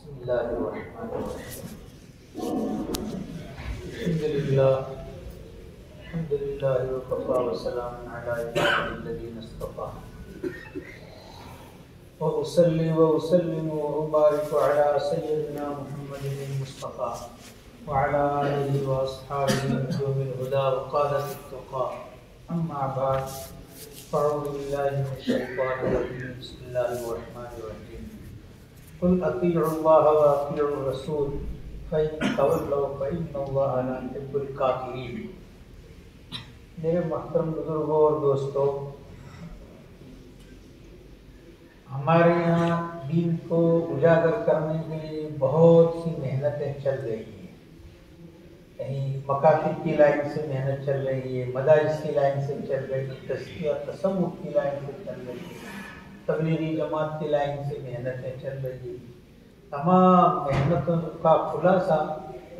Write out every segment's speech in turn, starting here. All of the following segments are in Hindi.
अल्हम्दुलिल्लाह वकफ़ा वस्सलामुन अला इबादिल्लज़ीना इस्तफ़ा व उसल्ली व उसल्लिमु व उबारिकु अला सय्यिदिना मुहम्मदिन मुस्तफ़ा व अला आलिहि व अस्हाबिहि नजूमिल हुदा व क़ादतित तुक़ा अम्मा बअद फ़अऊज़ु बिल्लाहि मिनश शैतानिर रजीम बिस्मिल्लाहिर रहमानिर रहीम कुल अतीउल्लाह व अतीउर रसूल फ़इन तवल्लव फ़इन्नल्लाह ला युहिब्बुल काफ़िरीन। मेरे मोहतरम बुजुर्गों और दोस्तों, हमारे यहाँ दीन को उजागर करने के लिए बहुत सी मेहनतें चल रही हैं। कहीं मकातिब की लाइन से मेहनत चल रही है, मदारिस की लाइन से चल रही है, तज़किया तसव्वुफ़ की लाइन से चल रही है, तबलीगी जमात की लाइन से मेहनतें चल रही है। तमाम मेहनतों का खुलासा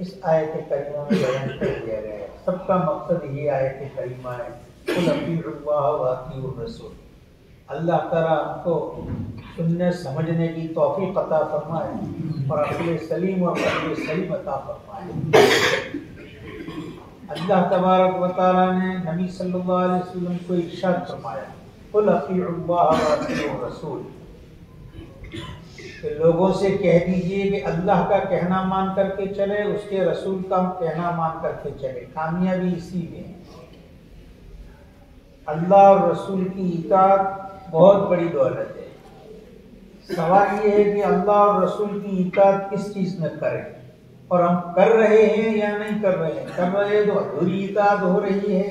इस आयत करीमा में बयान कर दिया गया है। सबका मकसद ये आयत करीमा है, कुल अतीउल्लाह व अतीउर रसूल। अल्लाह ताला हमको सुनने समझने की तौफीक अता फरमाए और अक़ल सलीम और क़ल्ब सलीम अता फरमाए। अल्लाह तबारक व तआला ने नबी सल्लल्लाहु अलैहि वसल्लम को इरशाद फरमाया, कुल अतीउल्लाह व अतीउर रसूल। कि लोगों से कह दीजिए कि अल्लाह का कहना मान करके चले, उसके रसूल का कहना मान करके चले। कामयाबी इसी में है। अल्लाह और रसूल की इताअत बहुत बड़ी दौलत है। सवाल ये है कि अल्लाह और रसूल की इताअत किस चीज़ में करें, और हम कर रहे हैं या नहीं कर रहे हैं। कर रहे हैं तो अधूरी इताअत हो रही है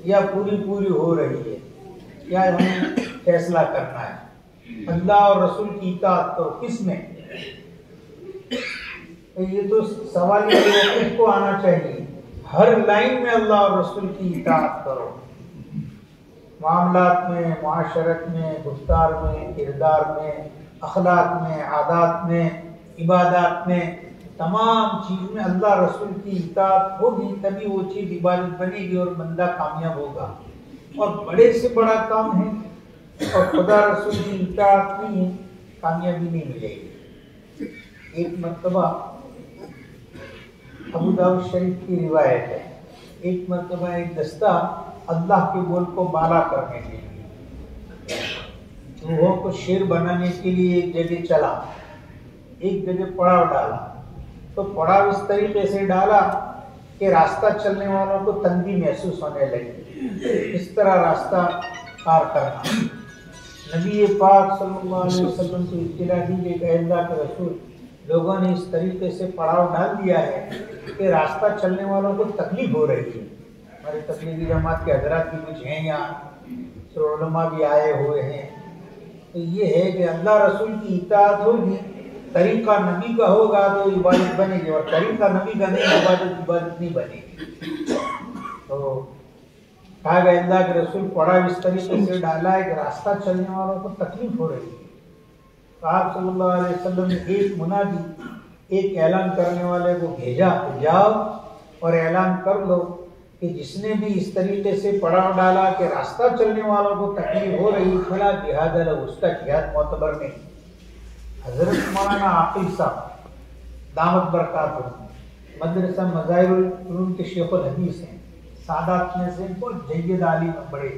या पूरी पूरी हो रही है, या हमें फैसला करना है। अल्लाह और रसूल की इताअत करो किस में? ये तो सवाल ये को आना चाहिए। हर लाइन में अल्लाह और रसूल की इताअत करो। मामलात में, मुआशरत में, गुफ्तार में, किरदार में, अखलाक में, आदात में, इबादत में, तमाम चीज़ में अल्लाह रसूल की इताअत होगी, तभी वो चीज़ इबादत बनेगी और बंदा कामयाब होगा। और बड़े से बड़ा काम है और खुदा रसूल की इताअत नहीं है, कामयाबी नहीं मिलेगी। एक मर्तबा अबू दाऊद शरीफ की रिवायत है, एक मर्तबा एक दस्ता अल्लाह के बोल को बाला करने के लिए, रूहों को शेर बनाने के लिए एक जगह चला, एक जगह पड़ाव डाला। तो पड़ाव इस तरीके से डाला कि रास्ता चलने वालों को तंगी महसूस होने लगी। इस तरह रास्ता पार करना। नबी पाक सल्लल्लाहु अलैहि वसल्लम को इत्तला दी कि अल्लाह के रसूल, लोगों ने इस तरीके से पड़ाव डाल दिया है कि रास्ता चलने वालों को तकलीफ हो रही है। हमारे तबलीगी जमात के हजरात भी कुछ हैं यहाँ, उलमा भी आए हुए हैं। तो ये है कि अल्लाह रसूल की इताअत होगी, तरीका नबी का होगा तो इबादत बनेगी, और तरीका नबी का नहीं, इबादत नहीं बनेगी। तो कहा गया अल्लाह के रसूल पड़ा इस तरीके से डाला है कि रास्ता चलने वालों को तकलीफ हो रही है। आप सल्लल्लाहु अलैहि वसल्लम ने एक मुनादी, एक ऐलान करने वाले को भेजा, जाओ और ऐलान कर लो कि जिसने भी इस तरीके से पड़ाव डाला कि रास्ता चलने वालों को तकलीफ हो रही, फला जिहाद है, उसका जिहाद मोतबर नहीं। हजरत मौलाना आकिल साहब दामत बरकातुहू मदरसा मज़ाहिरुल उलूम के शेखुल हदीस हैं, सादात में से बहुत जय्यद आलिम बड़े।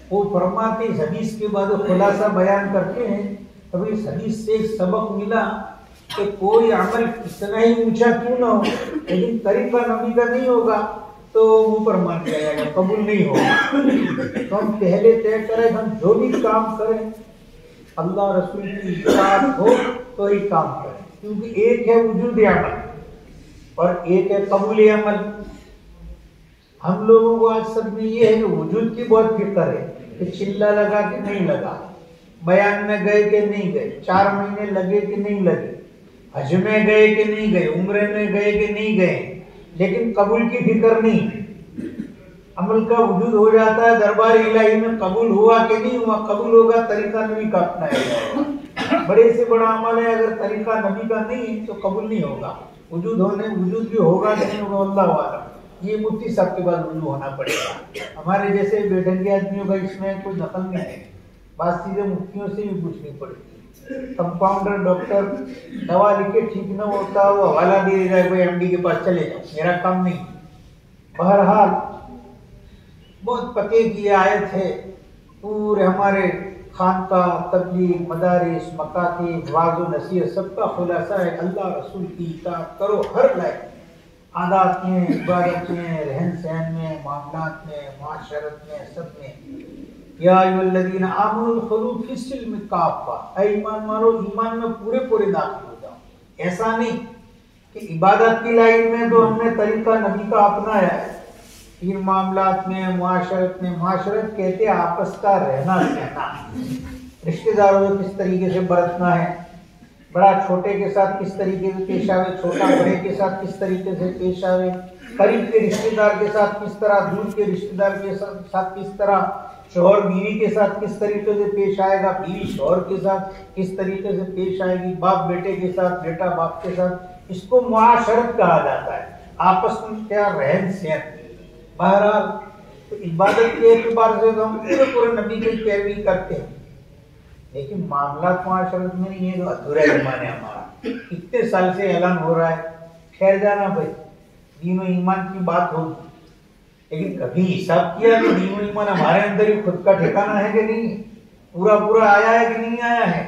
वो फरमाते इस हदीस के बाद खुलासा बयान करते हैं, कभी इस हदीस से एक सबक मिला कि कोई अमल कितना ही ऊंचा क्यों ना हो, लेकिन तरीका नबी का नहीं होगा तो मुंह पर मान जाएगा, कबूल नहीं होगा। तो हम पहले तय करें, हम जो भी काम करें अल्लाह रसूल की इताअत हो तो ही काम करें, क्योंकि एक है वजूद अमल और एक है कबूल अमल। हम लोगों को आज सब में ये है कि वजूद की बहुत फिक्र है कि चिल्ला लगा कि नहीं लगा, बयान में गए कि नहीं गए, 4 महीने लगे कि नहीं लगे, हज में गए कि नहीं गए, उम्रे में गए कि नहीं गए, लेकिन कबूल की फिक्र नहीं। अमल का वजूद हो जाता है, दरबार इलाही में कबूल हुआ कि नहीं हुआ, कबूल होगा तरीका नबी का अपनाएगा। बड़े से बड़ा अमल है, अगर तरीका नबी का नहीं है तो कबूल नहीं होगा। वजूद भी होगा कि नहीं होगा अल्लाह वाला। ये मुफ्ती साहब के बाद रुजू होना पड़ेगा। हमारे जैसे बेढंगे आदमियों का इसमें कोई नकल नहीं है, बात सीधे मुफ्तियों से भी पूछनी पड़ेगी। कंपाउंडर डॉक्टर दवा लिखे ठीक न होता वो हवाला दे देगा, कोई एमडी के पास चले जाओ, मेरा काम नहीं। बहरहाल बहुत पते की आयत है, पूरे हमारे खानका, तबलीग, मदारिस, मकातिब, वाज़ व नसीहत सबका खुलासा है अल्लाह रसूल की इताअत करो हर लायक, आदात में, इबादत में, रहन सहन में, मामलात में, माशरत में, सब में। या अय्युहल्लज़ीना आमनू उदखुलू फिस्सिल्म काफ़ा, ऐ ईमान वालो ईमान में पूरे पूरे दाखिल हो जाओ। ऐसा नहीं कि इबादत की लाइन में तो हमने तरीका नबी का अपनाया है, इन मामलात में, मुआशरत में, मुआशरत कहते हैं आपस का रहना सहना, रिश्तेदारों से किस तरीके से बरतना है, बड़ा छोटे के साथ किस तरीके से पेश आवे, छोटा बड़े के साथ किस तरीके से पेश आवे, करीब के रिश्तेदार के साथ किस तरह, दूर के रिश्तेदार के साथ किस तरह, शौहर बीवी के साथ किस तरीके से पेश आएगा, बीवी शौहर के साथ किस तरीके से पेश आएगी, बाप बेटे के साथ, बेटा बाप के साथ, इसको मुआशरत कहा जाता है, आपस में क्या रहन सहन। बहरहाल तो इबादत के एतबार से हम पूरे पूरे नबी की पैरवी करते हैं, लेकिन मामला मुआशरत में नहीं है, तो अधूरा ईमान है हमारा। इतने साल से ऐलान हो रहा है, ठहर जाना भाई, दीन और ईमान की बात होगी, लेकिन कभी हिसाब किया कि दीन और ईमान हमारे अंदर ही खुद का ठिकाना है कि नहीं, पूरा पूरा आया है कि नहीं आया है।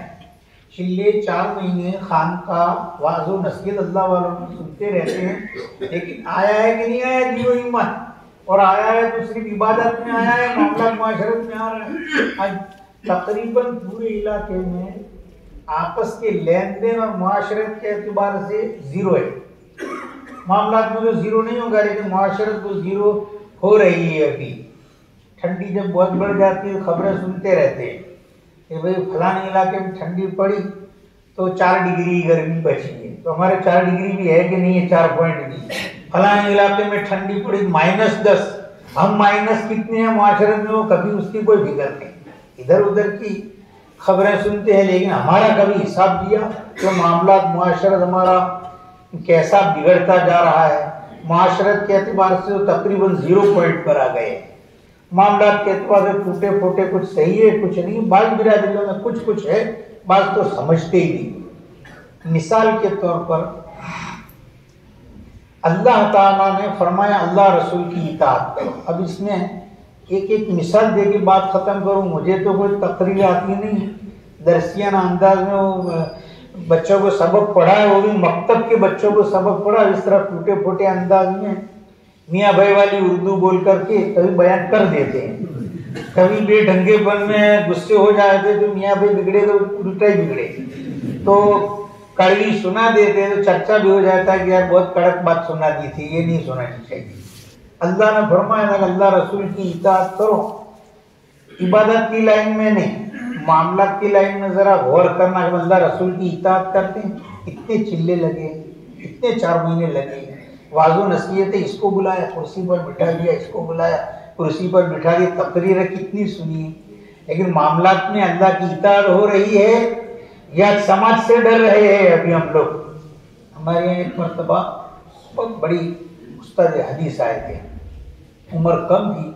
छिले 4 महीने खानका, वाज़ व नसीहत अल्लाह वालों की सुनते रहते हैं, लेकिन आया है कि नहीं आया दीन और ईमान, और आया है तो सिर्फ इबादत में आया है, मामला मुआशरत में आ रहा है। आज तकरीबन पूरे इलाके में आपस के लेन देन और मुआशरत के एतबार से जीरो है। मामलात में तो जीरो नहीं होगा, लेकिन मुआशरत तो जीरो हो रही है। अभी ठंडी जब बहुत बढ़ जाती है, खबरें सुनते रहते हैं कि भाई फलाने इलाके में ठंडी पड़ी तो 4 डिग्री गर्मी बची है, तो हमारे 4 डिग्री भी है कि नहीं है, 4 पॉइंट भी। फलाने इलाके में ठंडी पड़ी -10, हम माइनस कितने हैं मुआशरत में, वो कभी उसकी कोई फिक्र नहीं, इधर उधर की खबरें सुनते हैं, लेकिन हमारा कभी हिसाब दिया तो मामला मुआशरत हमारा कैसा बिगड़ता जा रहा है। मुआशरत के एतबार से तो तकरीबन 0 पॉइंट पर आ गए, मामला के एतबार से टूटे फूटे, कुछ सही है कुछ नहीं, बाल बिरादरियों में कुछ कुछ है, बात तो समझते ही नहीं। मिसाल के तौर पर अल्लाह ताला ने फरमाया अल्लाह रसूल की इताअत करो। अब इसमें एक एक मिसाल दे के बात खत्म करूं, मुझे तो कोई तकरीर आती नहीं, दरसियाना अंदाज में वो बच्चों को सबक पढ़ा है, वो भी मकतब के बच्चों को सबक पढ़ा, इस तरह टूटे फूटे अंदाज में मियाँ भाई वाली उर्दू बोल करके कभी बयान कर देते हैं, कभी बेढंगेपन में गुस्से हो जाते तो मियाँ भाई बिगड़े तो उल्टा ही बिगड़े, तो कड़वी सुना देते तो चर्चा भी हो जाता है कि यार बहुत कड़क बात सुना दी थी, ये नहीं सुनानी चाहिए। अल्लाह ने फरमाया अल्लाह रसूल की इताअत करो, इबादत की लाइन में नहीं, मामला की लाइन में जरा गौर करना। जब अल्लाह रसूल की इताअत करते हैं, इतने चिल्ले लगे, इतने 4 महीने लगे, वाज़ व नसीहत, इसको बुलाया कुर्सी पर बिठा दिया, इसको बुलाया कुर्सी पर बिठा दिया, तकरीरें कितनी सुनी, लेकिन मामलात में अल्लाह की इताअत हो रही है या समाज से डर रहे हैं। अभी हम लोग, हमारे यहाँ एक मरतबा बहुत बड़ी उस्ताद हदीस आए थे, उम्र कम थी,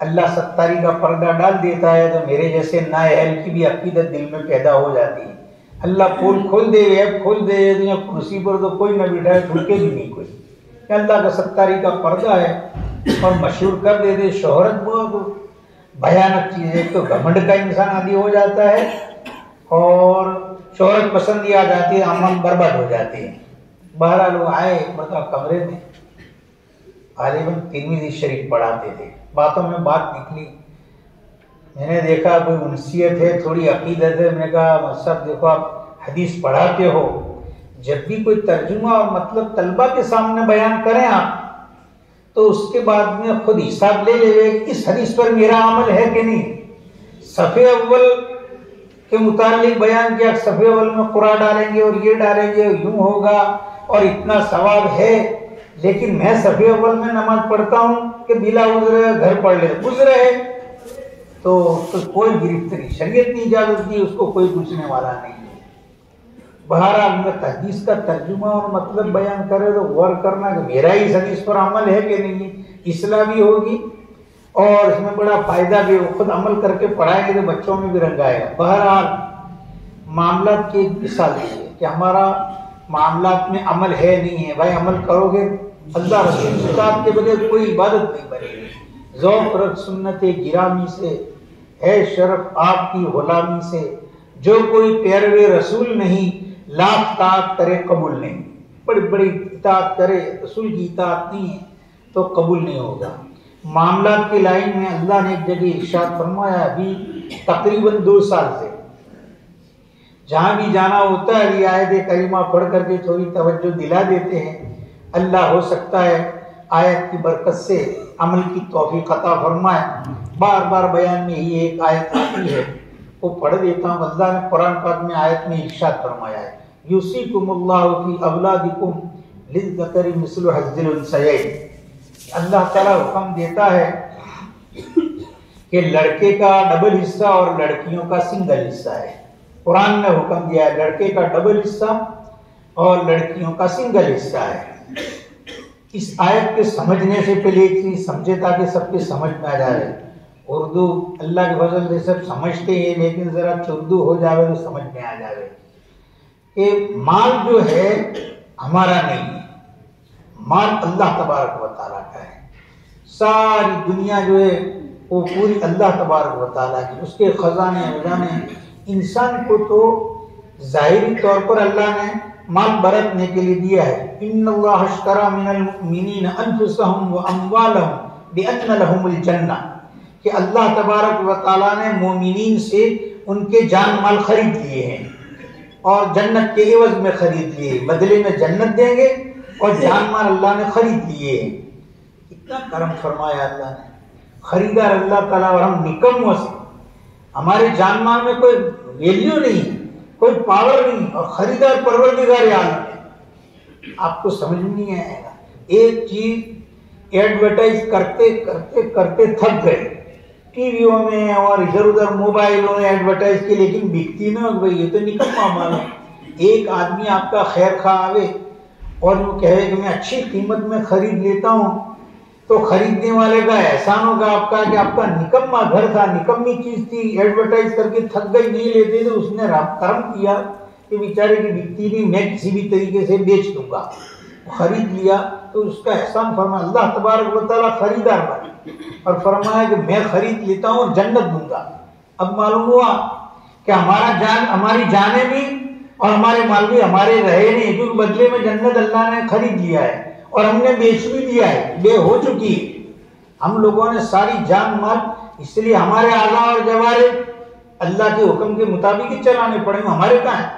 अल्लाह 70 का पर्दा डाल देता है तो मेरे जैसे नाअहल की भी अकीदत दिल में पैदा हो जाती है। अल्लाह पोल खोल दे, ऐप खोल दे, तो कुर्सी पर तो कोई न बिठाए, ढूंढे भी नहीं कोई, अल्लाह का 70 का पर्दा है और मशहूर कर दे दे, शोहरत बहुत भयानक चीज़ है। तो घमंड का इंसान आदि हो जाता है और शोहरत पसंद आ जाती है, अमन बर्बाद हो जाती है। बहरहाल लोग आए मतलब कमरे में, गालिबन तिरमिज़ी शरीफ पढ़ाते थे, बातों में बात निकली, मैंने देखा कोई उनसियत है, थोड़ी अकीदत है, मैंने कहा सब देखो आप हदीस पढ़ाते हो, जब भी कोई तर्जुमा और मतलब तलबा के सामने बयान करें आप, तो उसके बाद में खुद हिसाब ले ले इस हदीस पर मेरा अमल है कि नहीं। सफ़े अव्वल के मुतालिक बयान किया, सफ़े अव्वल में कुरान डालेंगे और ये डालेंगे, यूं होगा और इतना सवाब है, लेकिन मैं सफ़े अव्वल में नमाज पढ़ता हूँ कि बिला उज़्र घर पढ़ ले, उज़्र है तो कोई गिरफ्तारी, शरीयत ने इजाज़त दी, उसको कोई पूछने वाला नहीं है। बहरहाल हदीस का तर्जुमा और मतलब बयान करे तो गौर करना कि मेरा ही हदीस पर अमल है कि नहीं, इसलाह भी होगी और इसमें बड़ा फ़ायदा भी, खुद अमल करके पढ़ाएंगे तो बच्चों में भी रंग आएगा। बहरहाल मामलात की एक मिसाल दी है कि हमारा मामलात में अमल है नहीं है। भाई अमल करोगे अल्लाह रसूल की इताअत के बगैर कोई इबादत नहीं बनेगी। ज़ौक़ रख सुन्नत गिरामी से है शरफ आपकी गुलामी से, जो कोई पैरवे रसूल नहीं लाख ताअत करे कबूल नहीं। बड़ी बड़ी इताअत करे रसूल की इताअत नहीं है तो कबूल नहीं होगा। मामलात की लाइन में अल्लाह ने एक जगह इरशाद फरमाया, अभी तकरीबन 2 साल से जहाँ भी जाना होता है आयत करीमा पढ़ करके थोड़ी तवज्जो दिला देते हैं। अल्लाह हो सकता है आयत की बरकत से अमल की तौफीक अता फरमाए। बार बार बयान में ही एक आयत आती है वो पढ़ देता हूँ। अल्लाह ने कुरान पाक में आयत में इरशाद फरमाया है, यूसीकुमुल्लाहु फी औलादिकुम लिज़्ज़करि मिस्लु हज़्ज़िल उन्सयैन। अल्लाह ताला हुक्म देता है कि लड़के का डबल हिस्सा और लड़कियों का सिंगल हिस्सा है। कुरान ने हुक्म दिया है लड़के का डबल हिस्सा और लड़कियों का सिंगल हिस्सा है। इस आयत के समझने से पहले एक चीज समझे ताकि सबके समझ में आ जाए। उर्दू अल्लाह के फजल से सब समझते हैं, लेकिन जरा उर्दू हो जाए तो समझ में आ जाए कि माल जो है हमारा नहीं है, माल अल्लाह तबारक व तआला का है। सारी दुनिया जो है वो पूरी अल्लाह तबारक व तआला की, उसके खजाने इंसान को तो जाहिरी तौर पर अल्लाह ने माल बरतने के लिए दिया है। इन्नल्लाह अश्तरा मिनल मुमिनीन अनफुसहुम व अम्वालहुम बिअन्न लहुमुल जन्नह, कि अल्लाह तबारक व तआला ने मोमिनीन से उनके जान माल खरीद लिए हैं और जन्नत के एवज में खरीद लिए, बदले में जन्नत देंगे और जान माल अल्लाह ने खरीद लिए हैं। कितना करम फरमाया अल्लाह ने, खरीदार अल्लाह ताला और हम निकम्मों से, हमारे जान माल में कोई वैल्यू नहीं, कोई पावर नहीं और खरीदार परवरदिगार आलम है। आपको समझ नहीं आएगा। एक चीज एडवर्टाइज करते करते करते थक गए, टीवियों में और इधर उधर मोबाइलों में एडवर्टाइज की, लेकिन बिकती ना भाई, ये तो निकम्मा माल है। एक आदमी आपका खैर खा आवे और वो कहे कि मैं अच्छी कीमत में खरीद लेता हूँ, तो खरीदने वाले का एहसान होगा आपका कि आपका निकम्मा घर था, निकम्मी चीज थी, एडवर्टाइज करके थक गई, नहीं लेते तो उसने कर्म किया कि बेचारे की बिकती नहीं, मैं किसी भी तरीके से बेच दूंगा, खरीद लिया तो उसका एहसान फरमा। अल्लाह तबारक व तआला खरीदार बने और फरमाया कि मैं खरीद लेता हूँ और जन्नत दूंगा। अब मालूम हुआ कि हमारी जाने भी और हमारे माल भी हमारे रहे नहीं, क्योंकि बदले में जन्नत अल्लाह ने खरीद लिया है और हमने बेच भी दिया है, बे हो चुकी है। हम लोगों ने सारी जान माल, इसलिए हमारे आज़ा और जवारे अल्लाह के हुक्म के मुताबिक ही चलाने पड़ेंगे। हमारे कहाँ है?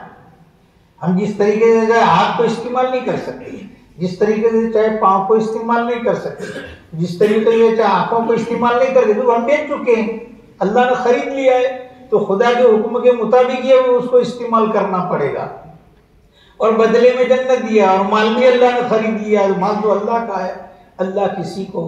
हम जिस तरीके से चाहे हाथ को इस्तेमाल नहीं कर सकते, जिस तरीके से चाहे पाँव को इस्तेमाल नहीं कर सकते, जिस तरीके से चाहे आंखों को इस्तेमाल नहीं कर सकते, तो हम बेच चुके हैं। अल्लाह ने खरीद लिया है तो खुदा के हुक्म के मुताबिक ही उसको इस्तेमाल करना पड़ेगा और बदले में जन्नत दिया और माल भी अल्लाह ने खरीद लिया। माल तो अल्लाह का है। अल्लाह किसी को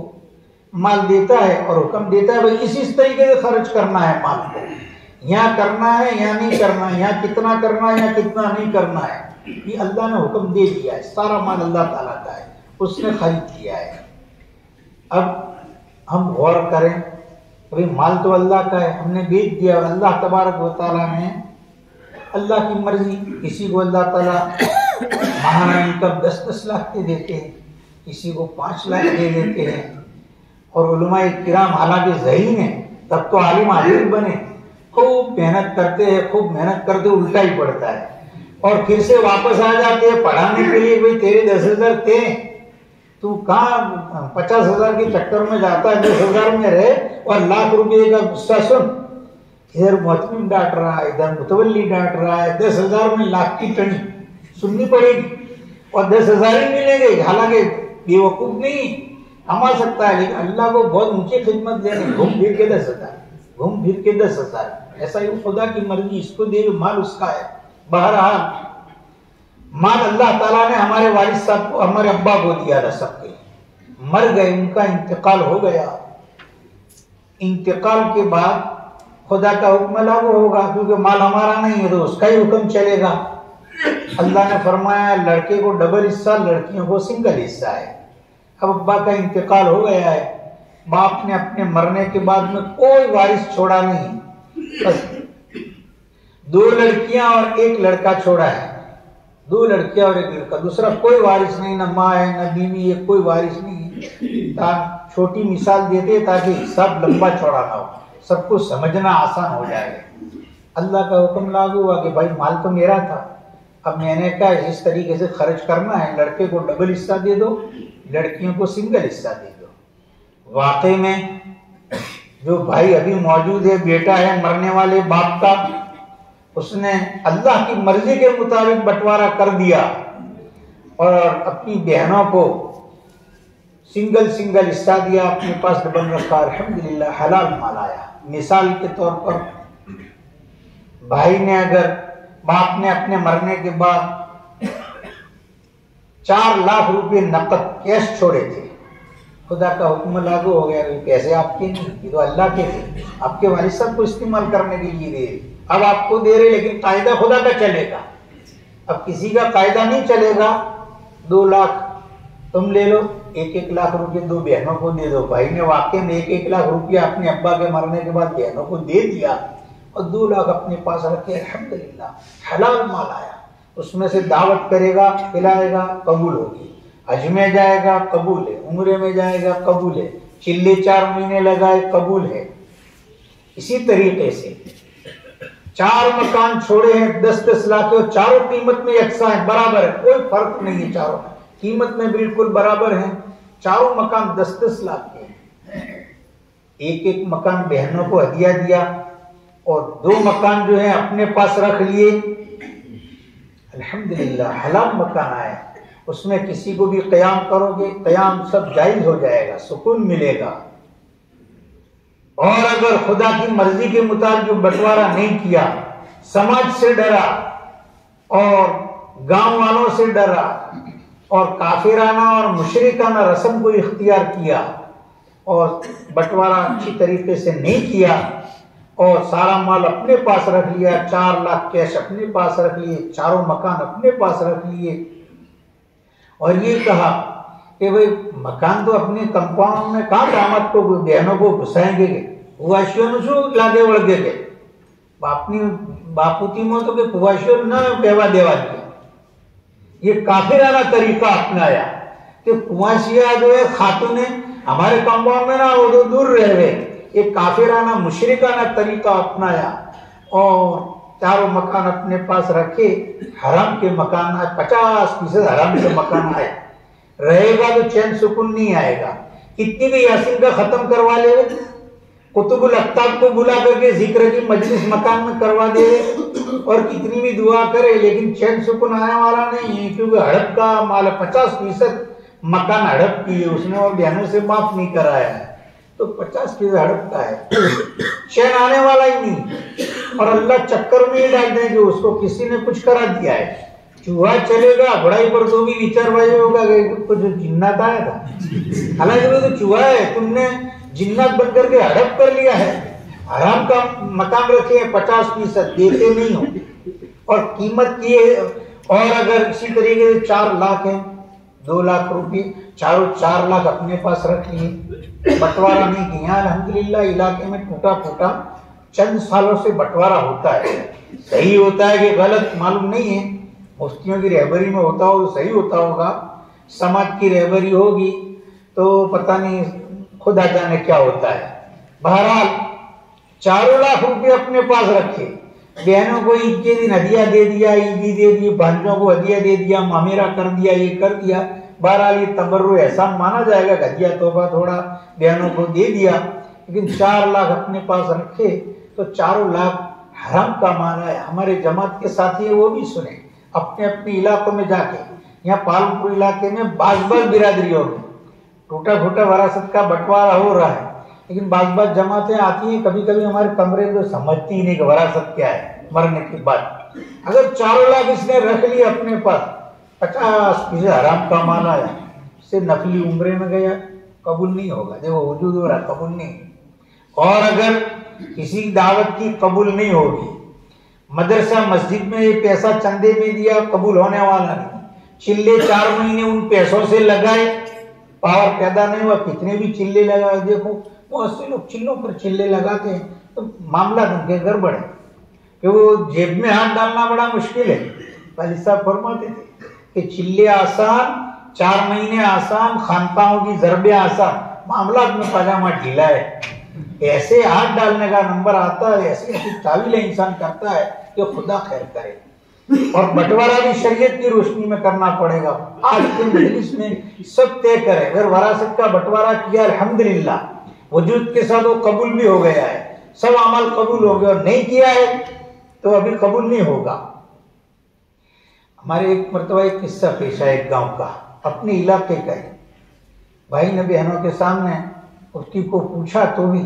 माल देता है और हुक्म देता है भाई इस तरीके से खर्च करना है, माल को यहाँ करना है या नहीं करना है, यहाँ कितना करना है या कितना नहीं करना है, ये अल्लाह ने हुक्म दे दिया है। सारा माल अल्लाह ताला का है, उसने खरीद लिया है। अब हम गौर करें, भाई माल तो अल्लाह का है, हमने बेच दिया और अल्लाह तबारक व तआला ने, अल्लाह की मर्जी, किसी को अल्लाह ताला महाना इनकम 10-10 लाख दे देते हैं, किसी को 5 लाख दे देते हैं। और उलमाए किराम हालांकि ज़हीन है, तब तो आलिम आलिम बने, खूब मेहनत करते हैं, खूब मेहनत करते उल्टा ही पड़ता है और फिर से वापस आ जाते हैं पढ़ाने के लिए। भाई तेरे 10,000 थे, तू कहाँ 50,000 के चक्कर में जाता है, 10,000 में रहे और लाख रुपये का गुस्सा सुन। इधर मुअत्मिन डांट रहा है, इधर मुतवल्ली डांट रहा है, 10,000 में लाख की टनी सुननी पड़ेगी और 10,000 ही मिलेंगे। हालांकि बेवकूफ नहीं कमा सकता है, लेकिन अल्लाह को बहुत ऊंची खिदमत देने, घूम फिर के 10,000, घूम फिर के 10,000, ऐसा ही खुदा की मर्जी, इसको दे, माल उसका है। बहरहाल माल अल्लाह ताला ने हमारे वालिद साहब को, हमारे अब्बा को दिया था, सबके मर गए, उनका इंतकाल हो गया। इंतकाल के बाद खुदा का हुक्म लागू होगा, क्योंकि माल हमारा नहीं है तो उसका ही हुक्म चलेगा। अल्लाह ने फरमाया लड़के को डबल हिस्सा, लड़कियों को सिंगल हिस्सा है। अब अब्बा का इंतकाल हो गया है, बाप ने अपने मरने के बाद में कोई वारिस छोड़ा नहीं, बस 2 लड़कियां और 1 लड़का छोड़ा है, 2 लड़कियां और 1 लड़का, दूसरा कोई वारिस नहीं, न माँ है न बीवी है, कोई वारिस नहीं है। छोटी मिसाल देते ताकि सब लंबा चौड़ा ना हो, सबको समझना आसान हो जाएगा। अल्लाह का हुक्म लागू हुआ कि भाई माल तो मेरा था, अब मैंने कहा इस तरीके से खर्च करना है, लड़के को डबल हिस्सा दे दो, लड़कियों को सिंगल हिस्सा दे दो। वाकई में जो भाई अभी मौजूद है, बेटा है मरने वाले बाप का, उसने अल्लाह की मर्जी के मुताबिक बंटवारा कर दिया और अपनी बहनों को सिंगल सिंगल हिस्सा दिया, अपने पास डबल रखा। अल्हम्दुलिल्लाह हलाल माल आया। मिसाल के तौर पर भाई ने अगर बाप ने अपने मरने के बाद 4 लाख रुपए नकद कैश छोड़े थे, खुदा का हुक्म लागू हो गया, पैसे आपके नहीं, ये तो अल्लाह के थे, आपके वालिद साहब को इस्तेमाल करने के लिए दे, अब आपको दे रहे, लेकिन कायदा खुदा का चलेगा। अब किसी का कायदा नहीं चलेगा। 2 लाख तुम ले लो, 1-1 लाख रुपए 2 बहनों को दे दो। भाई ने वाकई में 1-1 लाख रुपया अपने अब्बा के मरने के बाद बहनों को दे दिया और 2 लाख अपने पास रखे। अल्हम्दुलिल्लाह हलाल माल आया। उसमें से दावत करेगा, खिलाएगा, कबूल होगी। हज में जाएगा, कबूल है। उम्रे में जाएगा, कबूल है। चिल्ले 4 महीने लगाए, कबूल है। इसी तरीके से 4 मकान छोड़े हैं 10-10 लाख के, और चारों कीमत में यकसा है, बराबर है, कोई फर्क नहीं है, चारों कीमत में बिल्कुल बराबर हैं। चारों मकान 10-10 लाख के हैं। 1-1 मकान बहनों को हदिया दिया और 2 मकान जो है अपने पास रख लिए। अल्हम्दुलिल्लाह हलाल मकान आया, उसमें किसी को भी क़याम करोगे, क़याम सब जायज हो जाएगा, सुकून मिलेगा। और अगर खुदा की मर्जी के मुताबिक बंटवारा नहीं किया, समाज से डरा और गांव वालों से डरा और काफिराना और मुशरिकाना रस्म को इख्तियार किया और बंटवारा अच्छी तरीके से नहीं किया और सारा माल अपने पास रख लिया, 4 लाख कैश अपने पास रख लिए, चारों मकान अपने पास रख लिए और ये कहा कि भाई मकान तो अपने कंपाउंड में कहाँ दामाद को बहनों को घुसाएंगे, कुवाशियों लागे वड़ गए बापनी बापूती में तो के कुवाशियों ना बेवा देवा दिया। ये काफिराना तरीका अपनाया कि कुआसिया जो है खातूने हमारे कंपाउंड में ना, वो तो दूर रह गए। एक काफिराना मुशरिकाना तरीका अपनाया और चारों मकान अपने पास रखे। हराम के मकान आए, 50% हराम के मकान आए, रहेगा तो चैन सुकून नहीं आएगा। कितनी भी यासीन का खत्म करवा ले, कुतुबुल अख्ताब को बुला करके जिक्र की मजलिस मकान में करवा दे और कितनी भी दुआ करे, लेकिन चैन सुकून आने वाला नहीं है, क्योंकि हड़प का माल 50% मकान हड़प की है उसने और बहनों से माफ नहीं कराया है, तो 50% हड़प का है, चैन आने वाला ही नहीं। और अल्लाह चक्कर में ही डाल देंगे उसको, किसी ने कुछ करा दिया है। चूहा चलेगा घोड़ाई पर तो भी विचार भाई होगा कुछ जिन्नात आया था, हालांकि वो तो चूहा है, तुमने जिन्नात बन करके हड़प कर लिया है। हराम का मकान रखे हैं, 50% देते नहीं हो और कीमत की है। और अगर इसी तरीके से 4 लाख है, 2 लाख रुपए, चारों 4 लाख अपने पास रख लिए, बंटवारा नहीं किया। अल्हम्दुलिल्लाह इलाके में टूटा फूटा चंद सालों से बंटवारा होता है, सही होता है कि गलत मालूम नहीं है। मुफ्तियों की रहबरी में होता हो तो सही होता होगा, समाज की रहबरी होगी तो पता नहीं, खुदा जाने क्या होता है। बहरहाल 4 लाख रुपए अपने पास रखे, बहनों को ईद के दिन हदिया दे दिया, ईदी दे दी, भांजों को हदिया दे दिया, मामेरा कर दिया, ये कर दिया। बहरहाल ये तबर्रु एहसान माना जाएगा, हदिया तोहफा थोड़ा बहनों को दे दिया, लेकिन 4 लाख अपने पास रखे तो 4 लाख हराम का माना है। हमारे जमात के साथी है वो भी सुने, अपने अपने इलाकों में जाके, यहाँ पालमपुर इलाके में बाज़ बिरादरियों में टूटा फूटा वरासत का बंटवारा हो रहा है, लेकिन बाज़ जमातें आती हैं कभी कभी हमारे कमरे में, तो समझती ही नहीं कि वरासत क्या है मरने के बाद। अगर 4 लाख इसने रख लिए अपने पास, 50% हराम का माल आया, से नफली उम्रे में गया, कबूल नहीं होगा। देखो वजूद हो रहा, कबूल नहीं। और अगर किसी दावत की कबूल नहीं होगी, मदरसा मस्जिद में ये पैसा चंदे में दिया, कबूल होने वाला नहीं। चिल्ले 4 महीने उन पैसों से लगाए, पावर पैदा नहीं हुआ, कितने भी चिल्ले लगाए। देखो बहुत से लोग चिल्लों पर चिल्ले लगाते हैं तो मामला उनके गड़बड़ है। कि वो जेब में हाथ डालना बड़ा मुश्किल है। वालिद साहब फरमाते थे कि चिल्ले आसान, 4 महीने आसान, खानकाहों की ज़रबे आसान, मामला में पजामा ढीला है। ऐसे हाथ डालने का नंबर आता है, ऐसी ऐसी तावील इंसान करता है कि खुदा खैर करे। और बंटवारा भी शरीयत की रोशनी में करना पड़ेगा। आज के मजलिस में सब तय करे, अगर वरासत का बंटवारा किया अल्हम्दुलिल्लाह, वजूद के साथ वो कबूल भी हो गया है, सब अमल कबूल हो गए, और नहीं किया है तो अभी कबूल नहीं होगा। हमारे एक मरतबा एक किस्सा पेश आया एक गांव का, अपने इलाके का है। भाई ने बहनों के सामने मुफ्ती को पूछा तो भी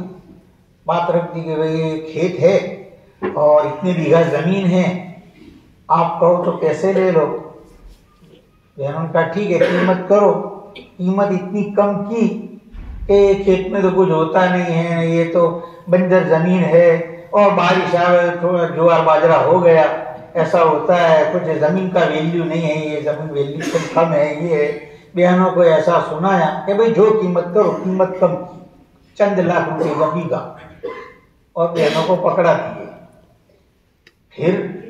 बात रख दी कि भाई ये खेत है और इतने बीघा जमीन है, आप कहो तो कैसे ले लो। बहनों ने कहा ठीक है, कीमत करो। कीमत इतनी कम की कि खेत में तो कुछ होता नहीं है, ये तो बंजर जमीन है, और बारिश आवे थोड़ा ज्वार बाजरा हो गया, ऐसा होता है, कुछ जमीन का वैल्यू नहीं है, ये जमीन वैल्यू तो कम है। ये बहनों को ऐसा सुनाया कि भाई जो कीमत करो, कीमत कम, चंद लाख रुपए का बीघा, और बहनों को पकड़ा दिए। फिर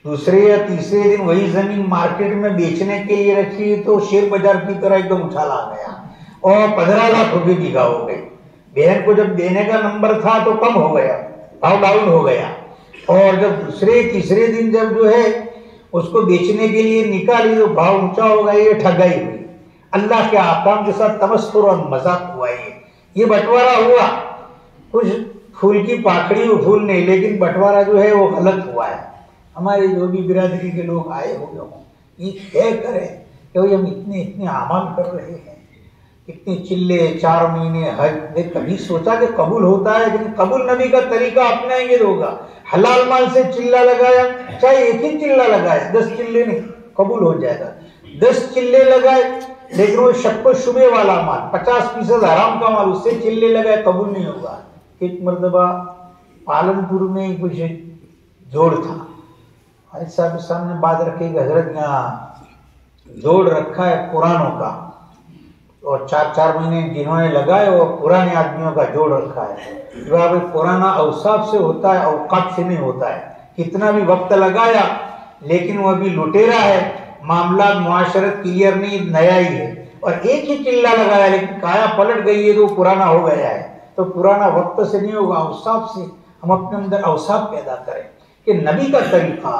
दूसरे या तीसरे दिन वही जमीन मार्केट में बेचने के लिए रखी तो शेयर बाजार की तरह एकदम उछाल आ गया और 15 लाख रुपए बीघा हो गए। बहन को जब देने का नंबर था तो कम हो गया, भाव डाउन हो गया, और जब दूसरे तीसरे दिन जब जो है उसको बेचने के लिए निकाली तो भाव ऊंचा हो गया। ये ठगाई हुई, अल्लाह के आकाम के साथ तमस्कुर और मजाक हुआ। ये बंटवारा हुआ, कुछ फूल की पाखड़ी और फूल नहीं, लेकिन बंटवारा जो है वो गलत हुआ है। हमारे जो भी बिरादरी के लोग आए हो ये तय करें कि भाई हम इतने इतने अमाल कर रहे हैं, इतने चिल्ले, 4 महीने हज, ने कभी सोचा कि कबूल होता है? लेकिन कबूल नबी का तरीका अपनाएंगे तो होगा। हलाल माल से चिल्ला लगाया, चाहे एक ही चिल्ला लगाए, 10 चिल्ले नहीं, कबूल हो जाएगा। 10 चिल्ले लगाए लेकिन वो शक्को शुबे वाला माल, 50% हराम का माल, उससे चिल्ले लगाए, कबूल नहीं होगा। एक मर्तबा पालनपुर में कुछ जोड़ था, भाई साहब के सामने बात रखी कि हजरत यहाँ जोड़ रखा है पुरानों का, और 4-4 महीने जिन्होंने लगाए वो पुराने आदमियों का जोड़ रखा है। जब पुराना औसाफ से होता है, औकात से नहीं होता है। कितना भी वक्त लगाया लेकिन वो अभी लुटेरा है, मामला मुआशरत क्लियर नहीं, नया ही है, और एक ही चिल्ला लगाया लेकिन काया पलट गई है तो पुराना हो गया है। तो पुराना वक्त से नहीं होगा, औसाफ से हम अपने अंदर औसाफ पैदा करें कि नबी का तरीका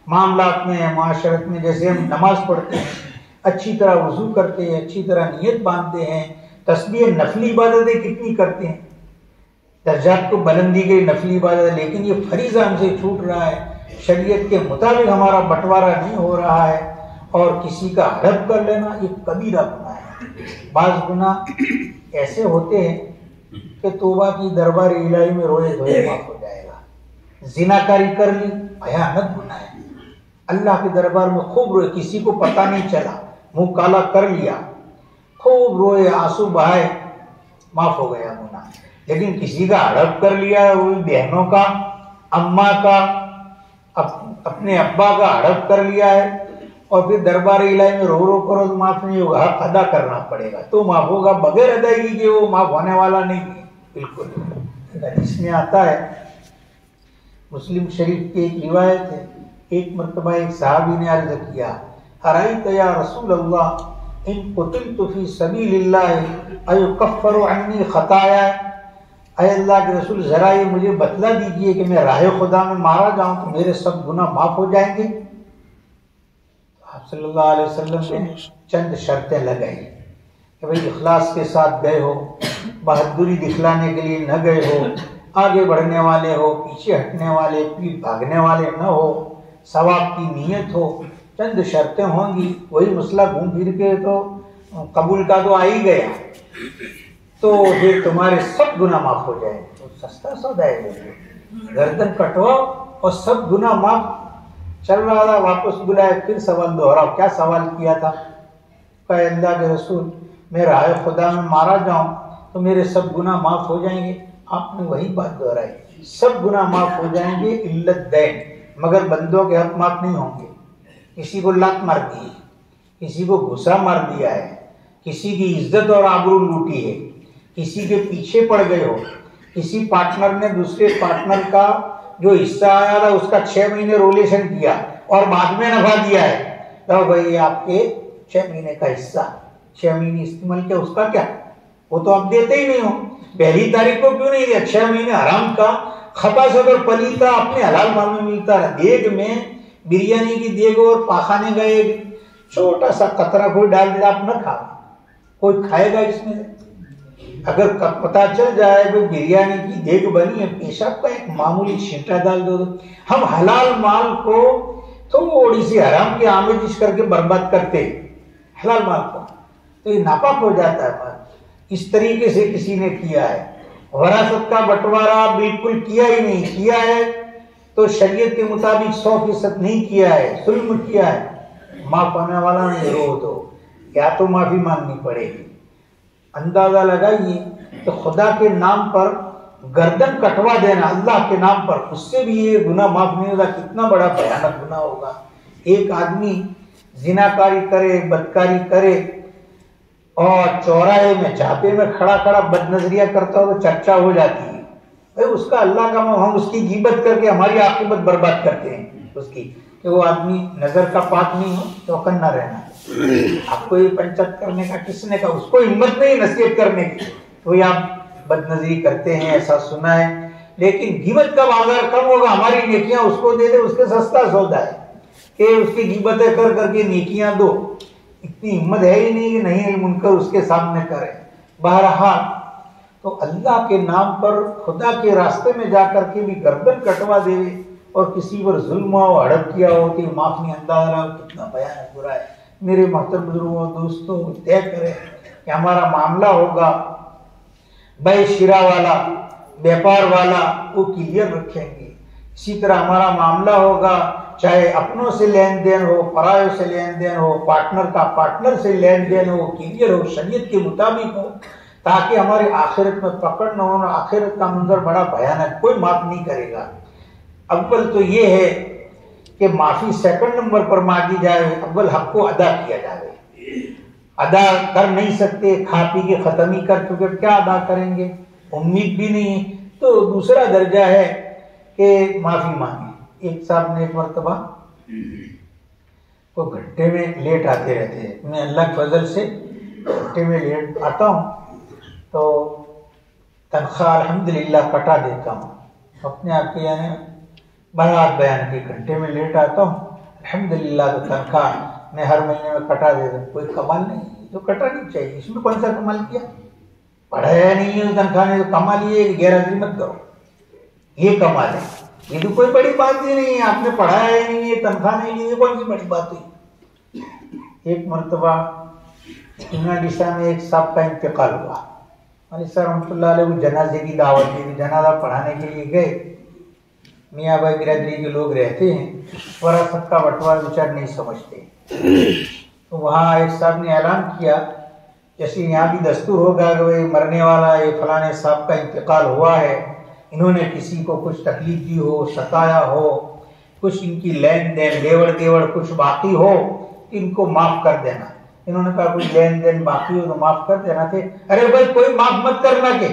मामलात में, मुआशरत में। जैसे हम नमाज पढ़ते हैं, अच्छी तरह वजू करते हैं, अच्छी तरह नियत बांधते हैं, तस्बीह नफली इबादतें कितनी करते हैं, दर्जात को बुलंदी गई नफली इबादत, लेकिन ये फरीज़ा हमसे छूट रहा है, शरीयत के मुताबिक हमारा बंटवारा नहीं हो रहा है, और किसी का हड़प कर लेना ये कबीरा गुनाह है। बाज़ गुनाह ऐसे होते हैं कि तौबा की दरबार इलाही में रोए धोए माफ हो जाएगा। जिनाकारी कर ली, भयानक गुनाह है, अल्लाह के दरबार में खूब रोए, किसी को पता नहीं चला, मुंह काला कर लिया, खूब रोए, आंसू बहाए, माफ हो गया गुनाह। लेकिन किसी का हड़प कर लिया, वो बहनों का, अम्मा का, अपने अब्बा का हड़प कर लिया है, और फिर दरबार इलाही में रो रो करो तो माफ नहीं होगा, हक अदा करना पड़ेगा तो माफ होगा, बगैर अदायगी के वो माफ होने वाला नहीं है बिल्कुल। इसमें आता है, मुस्लिम शरीफ की एक रिवायत है, एक मरतबा एक साहबी ने अर्ज किया, अराइत या रसूल अल्लाह इन कुतिलतु फी सबीलिल्लाह अयुकफ्फरु अन्नी खताया। अय अल्लाह के रसूल, जरा ये मुझे बतला दीजिए कि मैं राह खुदा में मारा जाऊं तो मेरे सब गुनाह माफ हो जाएंगे? आप सल्लल्लाहु अलैहि वसल्लम ने चंद शर्तें लगाई कि भाई इखलास के साथ गए हो, बहादुरी दिखलाने के लिए न गए हो, आगे बढ़ने वाले हो, पीछे हटने वाले, पीठ भागने वाले न हो, सवाब की नीयत हो, चंद शर्तें होंगी। वही मसला घूम फिर के तो कबूल का तो आ ही गया, तो फिर तुम्हारे सब गुनाह माफ हो जाएंगे। तो सस्ता सौदा है, गर्दन कटवाओ और सब गुनाह माफ। चल रहा था, वापस बुलाए, फिर सवाल दोहराओ, क्या सवाल किया था? कहा अल्लाह के रसूल, मैं राह खुदा में मारा जाऊं तो मेरे सब गुनाह माफ हो जाएंगे। आपने वही बात दोहराई, सब गुनाह माफ हो जाएंगे इल्लत दैन, मगर बंदों के हक माफ नहीं होंगे। किसी को लात मार दी है, किसी को घुसा मार दिया है, किसी की इज्जत और आबरू लूटी है, किसी के पीछे पड़ गए हो, किसी पार्टनर ने दूसरे पार्टनर का जो हिस्सा आया था उसका 6 महीने रोलेशन किया और बाद में नफा दिया है, तो भाई आपके 6 महीने का हिस्सा 6 महीने इस्तेमाल किया, उसका क्या, वो तो आप देते ही नहीं हो। पहली तारीख को क्यों नहीं दिया? 6 महीने हराम का खपास अगर पलीता अपने हलाल माल में मिलता है। देग में बिरयानी की देग और पाखाने का एक छोटा सा कतरा कोई डाल दिया, आप न खा, कोई खाएगा इसमें? अगर पता चल जाए कि बिरयानी की देग बनी है, पेशाब का एक मामूली छींटा डाल दो, हम हलाल माल को थोड़ी सी हराम की आमेजिश करके बर्बाद करते हलाल माल को, तो ये नापाक हो जाता है माल। इस तरीके से किसी ने किया है। वरासत का बंटवारा बिल्कुल किया ही नहीं, किया है तो शरीयत के मुताबिक 100% नहीं किया है, जुल्म किया है, माफ होने वाला नहीं रो दो, या तो माफी मांगनी पड़ेगी। अंदाजा लगाइए तो खुदा के नाम पर गर्दन कटवा देना अल्लाह के नाम पर, उससे भी ये गुनाह माफ नहीं होगा। कितना बड़ा भयानक गुनाह होगा। एक आदमी जिनाकारी करे, बदकारी करे और चौराहे में झापे में खड़ा खड़ा बदनजरिया करता हो तो चर्चा हो जाती है। भाई उसका अल्लाह का हम उसकी गीबत करके हमारी आखिरत बर्बाद करते हैं उसकी, कि वो आदमी नजर का पाक नहीं हो तो कन्ना रहना। आपको ये पंचायत करने का किसने कहा? उसको हिम्मत नहीं नसीहत करने की, तो आप बदनजरी करते हैं, ऐसा सुना है। लेकिन गीबत का बाजार कम होगा, हमारी नेकियां उसको दे दे, उसके सस्ता सौदा है कि उसकी गीबतें कर करके नेकियां दो। इतनी हिम्मत है ही नहीं कि नहीं मुनकर उसके सामने करे। बहरहाल तो अल्लाह के नाम पर खुदा के रास्ते में जाकर के भी गर्दन कटवा देवे और किसी पर जुल्म हो, हड़प किया हो तो माफ नहीं। अंदाजा कितना भयानक बुरा है। मेरे मोहतरम बुजुर्गों, दोस्तों, तय करें कि हमारा मामला होगा बे शिरा वाला, व्यापार वाला, वो क्लियर रखेंगे। इसी तरह हमारा मामला होगा चाहे अपनों से लेन देन हो, परायों से लेन देन हो, पार्टनर का पार्टनर से लेन देन हो, क्लियर हो, शरीयत के मुताबिक हो, ताकि हमारी आखिरत में पकड़ न हो। आखिरत का मंजर बड़ा भयानक, कोई माफ नहीं करेगा। अव्वल तो ये है कि माफी सेकंड नंबर पर मांगी जाए, अव्वल हक को अदा किया जाए। अदा कर नहीं सकते, खा पी के खत्म ही कर चुके, क्या अदा करेंगे, उम्मीद भी नहीं। तो दूसरा दर्जा है कि माफी मांगे। एक साहब ने एक मरतबा वो घंटे में लेट आते रहते हैं, मैं अल्लाह के फजल से घंटे में लेट आता हूँ तो तनख्वाह अल्हम्दुलिल्लाह कटा देता हूँ अपने आप के, यानी बात बयान की घंटे में लेट आता हूँ अल्हम्दुलिल्लाह, तो तनख्वाह मैं हर महीने में कटा देता हूँ। कोई कमाल नहीं, तो कटानी चाहिए, इसमें कौन सा कमाल किया? पढ़ाया नहीं है तनख्वाह ने, तो कमाल ये गैरहाजिरी मत करो, ये कमाल है। ये तो कोई बड़ी बात ही नहीं है, आपने पढ़ाया ही नहीं है, तनख्वाह नहीं ली, ये कौन सी बड़ी बात हुई? एक मरतबा दिशा में एक साहब का इंतकाल हुआ, अली सर रहमतुल्लाह अलैह को जनाजे की दावत दी, जनाजा पढ़ाने के लिए गए। मियाँ भाई बिरादरी के लोग रहते हैं, वरासत का बंटवारा विचार नहीं समझते, तो वहाँ एक साहब ने ऐलान किया, जैसे यहाँ भी दस्तूर होगा कि भाई मरने वाला ये फलाने साहब का इंतकाल हुआ है, इन्होंने किसी को कुछ तकलीफ दी हो, सताया हो, कुछ इनकी लेन देन लेवड़ देवड़ कुछ बाकी हो, इनको माफ कर देना। इन्होंने कहा कुछ लेन देन बाकी हो तो माफ कर देना थे। अरे भाई कोई माफ मत करना के,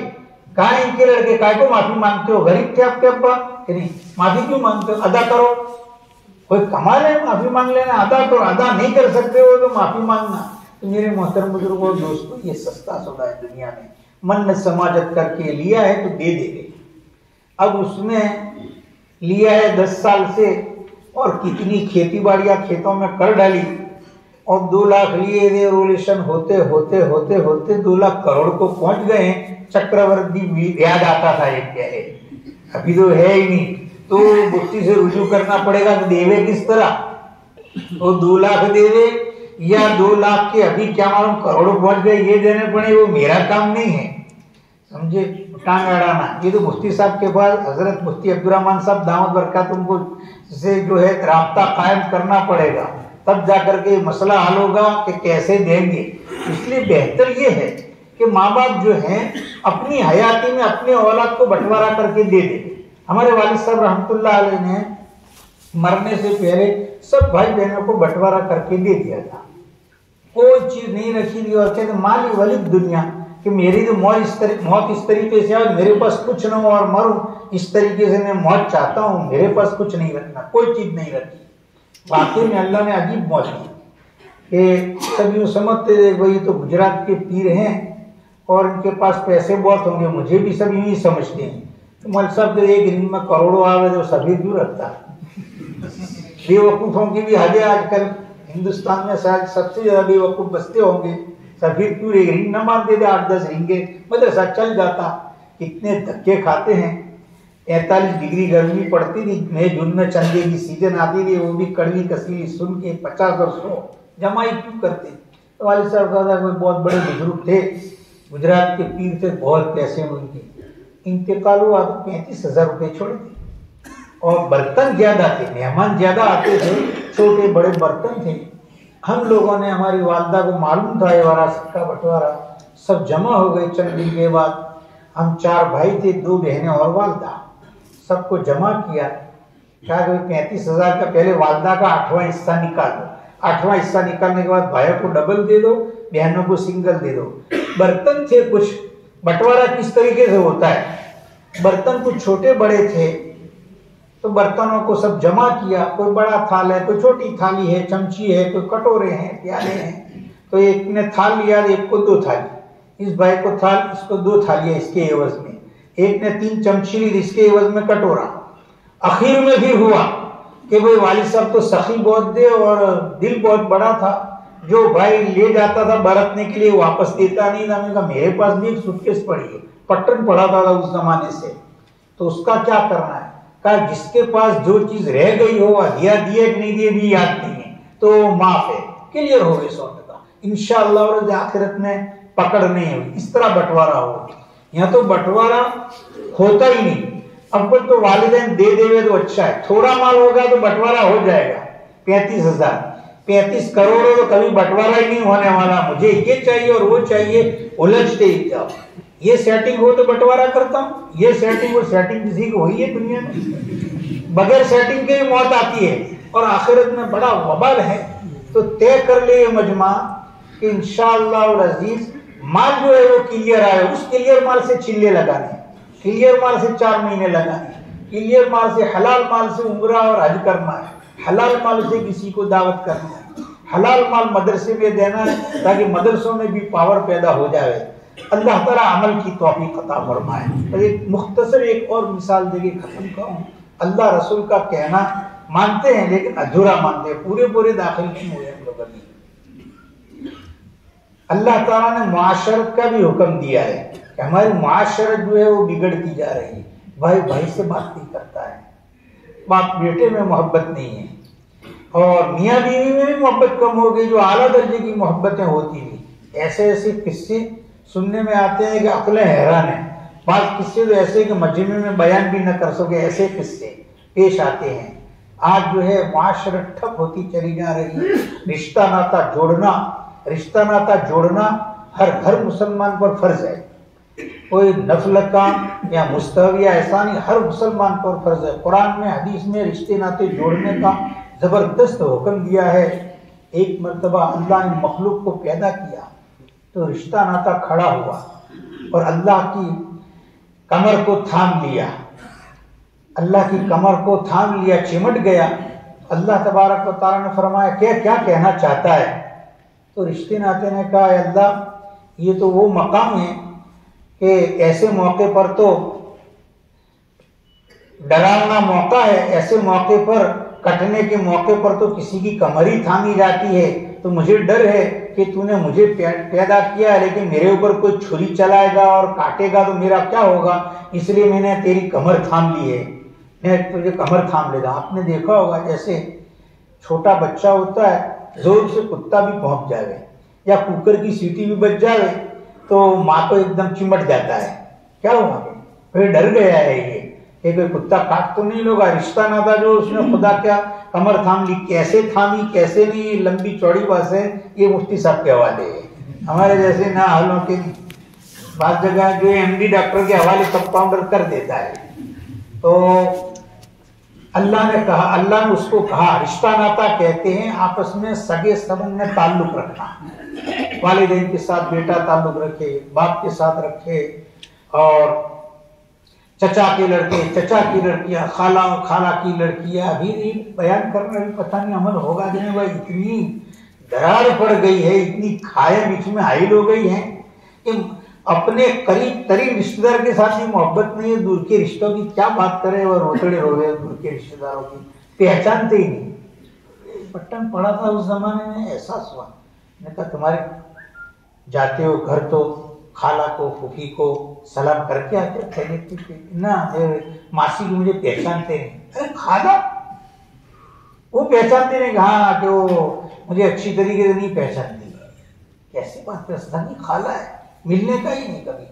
कहा इनके लड़के काय को माफी मांगते हो? गरीब थे आपके अब्बा, नहीं माफी क्यों मांगते हो? अदा करो, कोई कमाल है माफी मांग लेना, अदा करो। अदा नहीं कर सकते हो तो माफी मांगना। तो मेरे मोहतरम बुजुर्गों, दोस्तों, ये सस्ता सौदा है दुनिया में। मन समाजत करके लिया है तो दे देंगे। अब उसने लिया है 10 साल से और कितनी खेती बाड़ियां खेतों में कर डाली और 2 लाख लिए थे, रोलेशन होते होते होते होते 2 लाख करोड़ को पहुंच गए। चक्रवर्ती याद आता था एक क्या है, अभी तो है ही नहीं, तो मुफ्ती से रुजू करना पड़ेगा तो देवे किस तरह? वो 2 लाख देवे या 2 लाख के अभी क्या मालूम करोड़ों पहुंच गए, ये देने पड़े, वो मेरा काम नहीं है, समझे? टांग अड़ाना। ये तो मुफ्ती साहब के पास हजरत मुफ्ती अब्दुर्रहमान साहब दामद बरकातुहू को से जो है राब्ता कायम करना पड़ेगा, तब जाकर के मसला हल होगा कि कैसे देंगे। इसलिए बेहतर ये है कि माँ बाप जो हैं अपनी हयाती में अपने औलाद को बंटवारा करके दे दे। हमारे वालिद साहब रहमतुल्लाह अलैह ने मरने से पहले सब भाई बहनों को बंटवारा करके दे दिया था, कोई चीज नहीं रखी थी। और कहते माली वलिद दुनिया, कि मेरी तो मौत इस तरीके से और मेरे पास कुछ ना हो और मरूं, इस तरीके से मैं मौत चाहता हूँ, मेरे पास कुछ नहीं रखना, कोई चीज नहीं रखी। वाकई में अल्लाह ने अजीब मौत दी कि सब यूँ समझते थे भाई तो गुजरात के पीर हैं और इनके पास पैसे बहुत होंगे, मुझे भी सब यूँ ही समझते हैं। तो मौलवी साहब के एक दिन में करोड़ों आवे तो सभी क्यों रखता। बेवकूफ़ों की भी हद है, आजकल हिंदुस्तान में शायद सबसे ज्यादा बेवकूफ़ बसते होंगे। सभी क्यों रिंग न मार देते, 8-10 रिंगे मदरसा चल जाता। कितने धक्के खाते हैं। 43 डिग्री गर्मी पड़ती थी, मई जून में चंदे की सीजन आती थी, वो भी कड़वी कसीली सुन के 50 और 100 जमाई क्यों करते। तो वालिद साहब का कोई बहुत बड़े बुजुर्ग थे, गुजरात के पीर थे, बहुत पैसे उनके, इंतकाल हुआ तो 35,000 रुपये छोड़ दिए। और बर्तन ज्यादा थे, मेहमान ज्यादा आते थे, छोटे बड़े बर्तन थे। हम लोगों ने, हमारी वालदा को मालूम था ये विरासत का बंटवारा, सब जमा हो गए। चंद दिन के बाद हम 4 भाई थे, 2 बहनें और वालदा, सबको जमा किया। क्या 35,000 का पहले वालदा का 8वां हिस्सा निकालो, 8वां हिस्सा निकालने के बाद भाइयों को डबल दे दो, बहनों को सिंगल दे दो। बर्तन थे कुछ, बंटवारा किस तरीके से होता है, बर्तन कुछ छोटे बड़े थे, तो बर्तनों को सब जमा किया। कोई बड़ा थाल है, कोई छोटी थाली है, चमची है, कोई कटोरे हैं, प्याले हैं। तो एक ने थाल लिया, एक को 2 थाली, इस भाई को थाल, इसको 2 थालियां इसके एवज में, एक ने 3 चमची ली, इसके एवज में कटोरा। आखिर में भी हुआ कि भाई वालिद साहब तो सखी बहुत थे और दिल बहुत बड़ा था, जो भाई ले जाता था बरतने के लिए वापस देता नहीं था। मैंने कहा मेरे पास भी एक सूटकेस पड़ी है, पट्टन पड़ा था उस जमाने से, तो उसका क्या करना है। कहा जिसके पास जो चीज रह गई हो, दिया दिए कि नहीं दिए भी याद नहीं है, तो माफ है, क्लियर हो गए 100 टका इंशाअल्लाह। और आखिरत में पकड़ नहीं होगी, इस तरह बंटवारा हो। यहाँ तो बंटवारा होता ही नहीं। अब तो वालिदैन दे देवे तो अच्छा है, थोड़ा माल होगा तो बंटवारा हो जाएगा। 35,000, 35 करोड़ हो तो कभी बंटवारा ही नहीं होने वाला। मुझे ये चाहिए और वो चाहिए, उलझते ही जाओ। ये सेटिंग हो तो बंटवारा करता हूँ, ये सेटिंग वो सेटिंग किसी को हुई है दुनिया में? बगैर सेटिंग के मौत आती है और आखिरत में बड़ा वबाल है। तो तय कर ले ये मजमा कि इंशाअल्लाह और अजीज माल जो है वो क्लियर आए। उस क्लियर माल से चिल्ले लगाने, क्लियर माल से 4 महीने लगाने, क्लियर माल से, हलाल माल से उम्रा और हज करना है, हलाल माल से किसी को दावत करना है, हलाल माल मदरसे में देना है ताकि मदरसों में भी पावर पैदा हो जाए। अल्लाह ताला अमल की तौफीक अता फरमाए। और एक मुख्तसर एक और मिसाल देके खत्म करूं। अल्लाह रसूल का कहना मानते हैं लेकिन अधूरा मानते हैं, पूरे दाखिल नहीं हुए हम लोग अभी। अल्लाह ताला ने मुआशरत का भी हुक्म दिया है कि हमारी मुआशरत जो है वो बिगड़ती जा रही है। भाई भाई से बात नहीं करता है, बाप बेटे में मोहब्बत नहीं है, और मियाँ बीवी में भी मोहब्बत कम हो गई, जो आला दर्जे की मोहब्बतें होती थी। ऐसे ऐसे किस्से सुनने में आते हैं कि अक्लें हैरान है। बात किस्से तो ऐसे कि मजमे में बयान भी न कर सके, ऐसे किस्से पेश आते हैं। आज जो है मुआशरत ठप होती चली जा रही है। रिश्ता नाता जोड़ना हर मुसलमान पर फर्ज है। कोई नफल काम या मुस्तहब या ऐसा नहीं, हर मुसलमान पर फर्ज है। कुरान में, हदीस में रिश्ते नाते जोड़ने का जबरदस्त हुक्म दिया है। एक मर्तबा अल्लाह ने मखलूक को पैदा किया तो रिश्ता नाता खड़ा हुआ और अल्लाह की कमर को थाम लिया, अल्लाह की कमर को थाम लिया, चिमट गया। अल्लाह तबारक व तआला ने फरमाया क्या कहना चाहता है। तो रिश्ते नाते ने कहा अल्लाह ये तो वो मकाम है कि ऐसे मौके पर तो डरावना मौका है, ऐसे मौके पर, कटने के मौके पर तो किसी की कमर ही थामी जाती है। तो मुझे डर है कि तूने मुझे पैदा किया है लेकिन मेरे ऊपर कोई छुरी चलाएगा और काटेगा तो मेरा क्या होगा, इसलिए मैंने तेरी कमर थाम ली है, मैं तुझे कमर थाम लेगा। आपने देखा होगा जैसे छोटा बच्चा होता है, जोर से कुत्ता भी भौंक जाए या कुकर की सीटी भी बज जाए तो माँ को एकदम चिमट जाता है, क्या हुआ, फिर डर गया है ये कि कोई कुत्ता काट तो नहीं लोगा। रिश्ता नाता जो उसने खुदा क्या कमर थाम ली, कैसे थामी कैसे नहीं, लंबी चौड़ी बात है, ये मुफ्ती साहब के हवाले है। हमारे जैसे ना हालों के बात जगह जो एमडी डॉक्टर के हवाले कंपाउंडर कर देता है। तो अल्लाह ने उसको कहा, रिश्ता नाता कहते हैं आपस में सगे संबंध में ताल्लुक रखना। वालिदैन के साथ बेटा ताल्लुक रखे, बाप के साथ रखे, और चचा के लड़के, चचा की लड़कियां, खाला खाला की लड़कियां। अभी बयान करना भी पता नहीं अमल होगा कि नहीं भाई। इतनी दरार पड़ गई है, इतनी खाएं बीच में हाइल हो गई है कि अपने करीब तरीब रिश्तेदार के साथ भी मोहब्बत नहीं है, दूर के रिश्तों की क्या बात करें। और रोतड़े रो गए दूर के रिश्तेदारों की, पहचानते ही नहीं। पट्टन पड़ा था उस जमाने में, एहसास हुआ। मैंने कहा तुम्हारे जाते हो घर तो खाला को, फूफी को सलाम करके आते थे ना, मासी को मुझे पहचानते नहीं। अरे खाला वो पहचानते नहीं, हाँ कि वो मुझे अच्छी तरीके से नहीं पहचानती। कैसी बात है, खाला है, मिलने का ही नहीं कभी।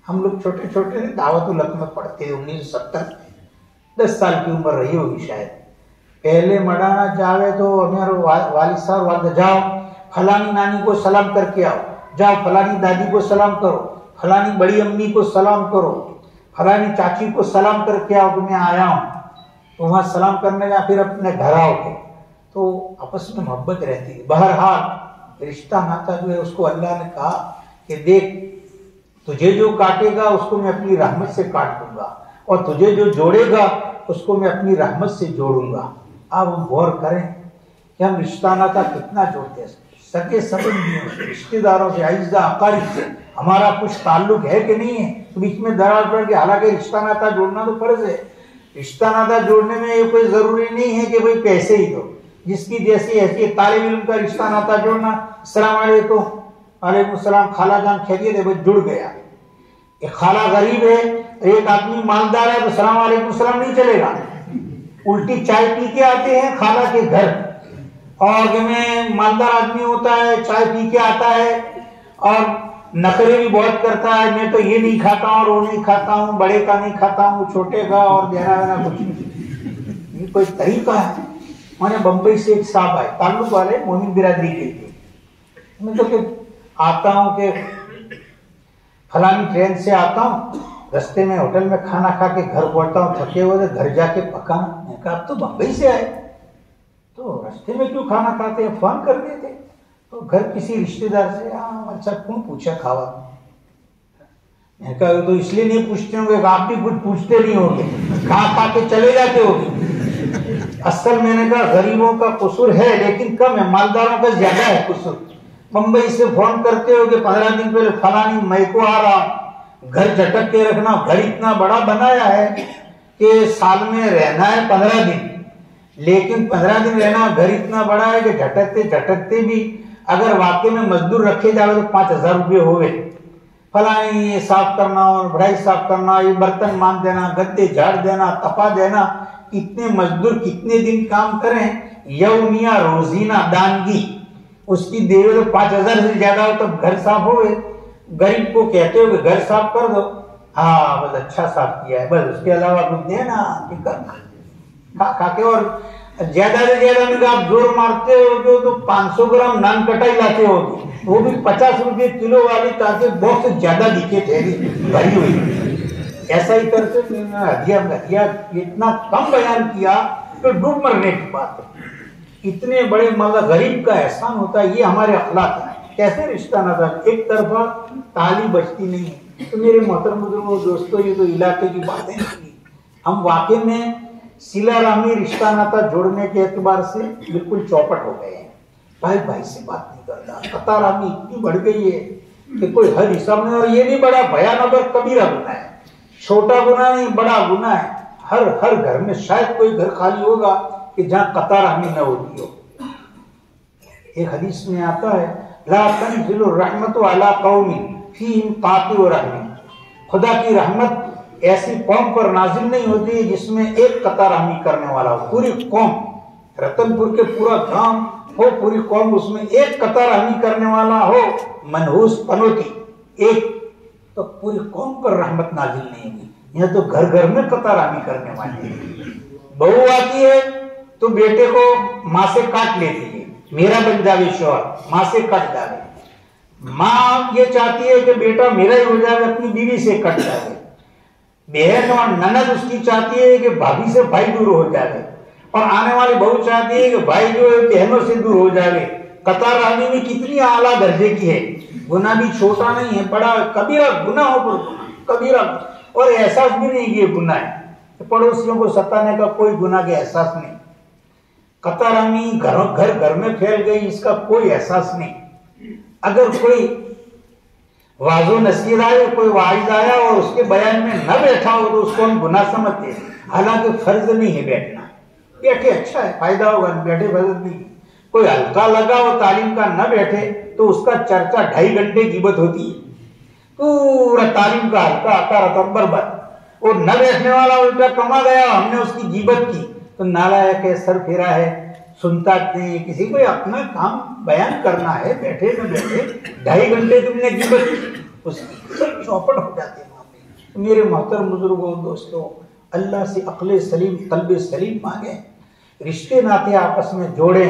हम लोग छोटे छोटे थे, दावत-उल-हक में पढ़ते थे 1970 में, 10 साल की उम्र रही होगी शायद। पहले मडाना जावे तो हमारे वालिद साहब वाले जाओ फलानी नानी को सलाम करके आओ, जाओ फलानी दादी को सलाम करो, फलानी बड़ी अम्मी को सलाम करो, फलानी चाची को सलाम करके आओ कि मैं आया हूँ। तो वहाँ सलाम करने या फिर अपने घर आओगे तो आपस में मोहब्बत रहती है। बहरहाल रिश्ता नाता जो है उसको अल्लाह ने कहा कि देख तुझे जो काटेगा उसको मैं अपनी रहमत से काट दूंगा, और तुझे जो जोड़ेगा उसको मैं अपनी रहमत से जोड़ूंगा। अब हम गौर करें कि हम रिश्ता नाता कितना जोड़ते हैं, सगे संबंधियों से, रिश्तेदारों से, आइज़ा अकारीब से हमारा कुछ ताल्लुक है कि नहीं है। तो बीच में दरार पड़ के, हालांकि रिश्ता नाता जोड़ना तो फर्ज है। रिश्ता नाता जोड़ने में ये कोई जरूरी नहीं है कि भाई पैसे ही दो, जिसकी जैसी हैसियत। तालिब इल्म का रिश्ता नाता जोड़ना, अस्सलाम वालेकुम, वालेकुम सलाम, खाला जान खैरियत है, बस जुड़ गया। एक खाला गरीब है, एक आदमी मालदार है, तो सलाम वालेकुम सलाम नहीं चलेगा। उल्टी चाय पी के आते हैं खाला के घर, और में मालदार आदमी होता है, चाय पी के आता है और नखरे भी बहुत करता है, मैं तो ये नहीं खाता हूँ और वो नहीं खाता हूँ, बड़े का नहीं खाता हूँ, छोटे का, और देना वेना कुछ नहीं। ये कोई तरीका है? मैंने बंबई से एक साहब आए, ताल्लुक वाले, मोमिन बिरादरी के थे। मैं तो आता हूँ कि फलानी ट्रेन से आता हूँ, रास्ते में होटल में खाना खा के घर पहुंचता हूँ, थके हुए, घर जाके पकाना। मैंने कहा अब तो बंबई से आए तो रास्ते में क्यों खाना खाते हैं, फोन कर देते। तो घर किसी रिश्तेदार से, अच्छा कौन पूछा खावा। मैंने कहा तो इसलिए नहीं पूछते होंगे, आप भी कुछ पूछते नहीं होंगे, खा के चले जाते होंगे। असल मैंने कहा गरीबों का कसूर है लेकिन कम है, मालदारों का ज्यादा है कसूर। मुंबई से फोन करते हो कि 15 दिन पहले फलानी मई को आ रहा, घर झटक के रखना। घर इतना बड़ा बनाया है कि साल में रहना है 15 दिन, लेकिन 15 दिन रहना, घर इतना बड़ा है कि झटकते झटकते भी अगर वाकई में मजदूर रखे जाए तो 5000 रुपये हो गए। फलानी ये साफ करना और बढ़ाई साफ करना, ये बर्तन मान देना, गद्दे झाड़ देना, तपा देना, कितने मजदूर कितने दिन काम करें, यौमिया रोजीना दानगी उसकी देवे तो 5000 से ज्यादा हो तब घर साफ हो गए। गरीब को कहते हो कि घर साफ कर दो, हाँ बस अच्छा साफ किया है, बस उसके अलावा कुछ देना खा के। और ज्यादा से ज्यादा में आप जोर मारते हो तो 500 ग्राम नान कटाई लाते हो, वो भी 50 रुपये किलो वाली, ताकि बॉक्स ज्यादा दिखे थैली भरी हुई। ऐसा ही करते हदिया इतना कम बयान किया तो डूब मरने की बात है। इतने बड़े मतलब गरीब का एहसान होता है, ये हमारे अखलाक है। कैसे रिश्ता नाता, एक तरफा ताली बचती नहीं है। तो मेरे मोहतरम दोस्तों, ये तो इलाके की बातें नहीं, हम वाकई में सिला रामी रिश्ता नाता जोड़ने के एतबार से बिल्कुल चौपट हो गए हैं। भाई भाई से बात नहीं करता, कतार रामी इतनी बढ़ गई है कि कोई हद हिसाब नहीं। और ये भी बड़ा भयानक और कबीरा गुनाह है, छोटा गुनाह नहीं बड़ा गुनाह है। हर घर में शायद कोई घर खाली होगा कि जहां कतार रामी न होती हो। एक हदीस में आता है, ला तनज़िलु रहमतु अला कौमिन फीहिम कातिउ रहमी, खुदा की रहमत ऐसी कौम पर नाजिल नहीं होती जिसमें एक कतार रहमी करने वाला हो। पूरी कौम, रतनपुर के पूरा गांव हो, पूरी कौम उसमें एक कतार रहमी करने वाला हो, मनहूस पनोती एक, तो पूरी कौम पर रहमत नाजिल नहीं होगी। यह तो घर घर में कतार रहमी करने वाले। बहू आती है तो बेटे को माँ से काट लेती है, मेरा बन जावे शौहर, माँ से कट जावे। माँ ये चाहती है कि बेटा मेरा ही हो जाए, अपनी बीवी से कट जावे। बहन और ननद उसकी चाहती है कि भाभी से भाई दूर हो जाए, और आने वाली बहू चाहती है कि भाई जो है बहनों से दूर हो जाए। कतार रामी में कितनी आला दर्जे की है, गुना भी छोटा नहीं है, बड़ा कबीरा गुना हो, कबीरा, और एहसास भी नहीं कि ये गुना है, तो पड़ोसियों को सताने का कोई गुना के एहसास नहीं। कतार रामी घर घर में फैल गई, इसका कोई एहसास नहीं। अगर कोई वाजो नसीर आए, कोई वाइज आया और उसके बयान में न बैठा हो तो उसको हम गुनाह समझते हैं, हालांकि फर्ज नहीं है बैठना। बैठे अच्छा है, फायदा होगा, बैठे फर्ज नहीं। कोई हल्का लगा और तालीम का न बैठे तो उसका चर्चा 2.5 घंटे गिबत होती है, पूरा तालीम का हल्का आता रहता बर्बाद। और न बैठने वाला उल्टा कमा गया, हमने उसकी गिबत की तो नालायक है, सर फेरा है, सुनता नहीं। किसी को अपना काम बयान करना है, बैठे न बैठे 2.5 घंटे तुमने गिबत की, उसकी सब चौपट हो जाती है वहां पे। तो मेरे मोहतरम बुजुर्गों, दोस्तों, अल्लाह से अक्ल सलीम, कल्ब सलीम मांगे, रिश्ते नाते आपस में जोड़ें,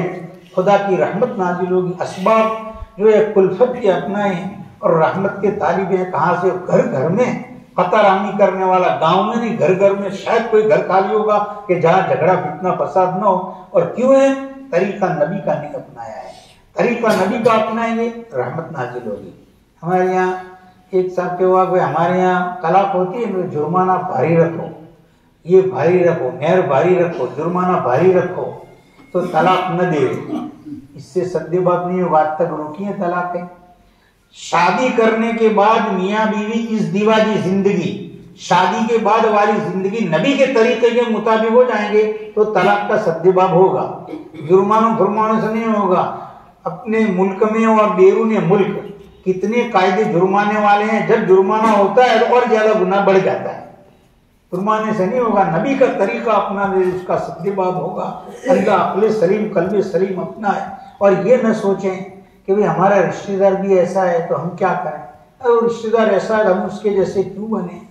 खुदा की रहमत नाजिल होगी। असबाब जो है कुल्फत के अपनाएं और रहमत के तालिब हैं। कहाँ से? घर घर में कतारामी करने वाला, गांव में नहीं, घर घर में। शायद कोई घर खाली होगा कि जहां झगड़ा फितना फसाद न हो। और क्यों है? तरीका नबी का नहीं अपनाया है। तरीका नबी का अपनाएंगे, रहमत नाजिल होगी। हमारे यहाँ एक साथ क्या हुआ, हमारे यहाँ तलाक होती है, तो जुर्माना भारी रखो, ये भारी रखो, मेहर भारी रखो, जुर्माना भारी रखो, तो तलाक न दे। इससे सद्दे बात नहीं होगा, आज तक रोकी है तलाक। शादी करने के बाद मियाँ बीवी इस दीवानी जिंदगी, शादी के बाद वाली जिंदगी नबी के तरीके के मुताबिक हो जाएंगे तो तलाक का सद्देबाब होगा, जुर्मानों फुरमानों से नहीं होगा। अपने मुल्क में और बैरून मुल्क कितने कायदे जुर्माने वाले हैं, जब जुर्माना होता है तो और ज्यादा गुनाह बढ़ जाता है। जुर्माने से नहीं होगा, नबी का तरीका अपना ले, उसका सद्देबाब होगा। अल्लाह अक्ल सलीम, कल्ब सलीम अपना है। और ये न सोचें कि भाई हमारा रिश्तेदार भी ऐसा है तो हम क्या करें, अरे रिश्तेदार ऐसा है हम उसके जैसे क्यों बने।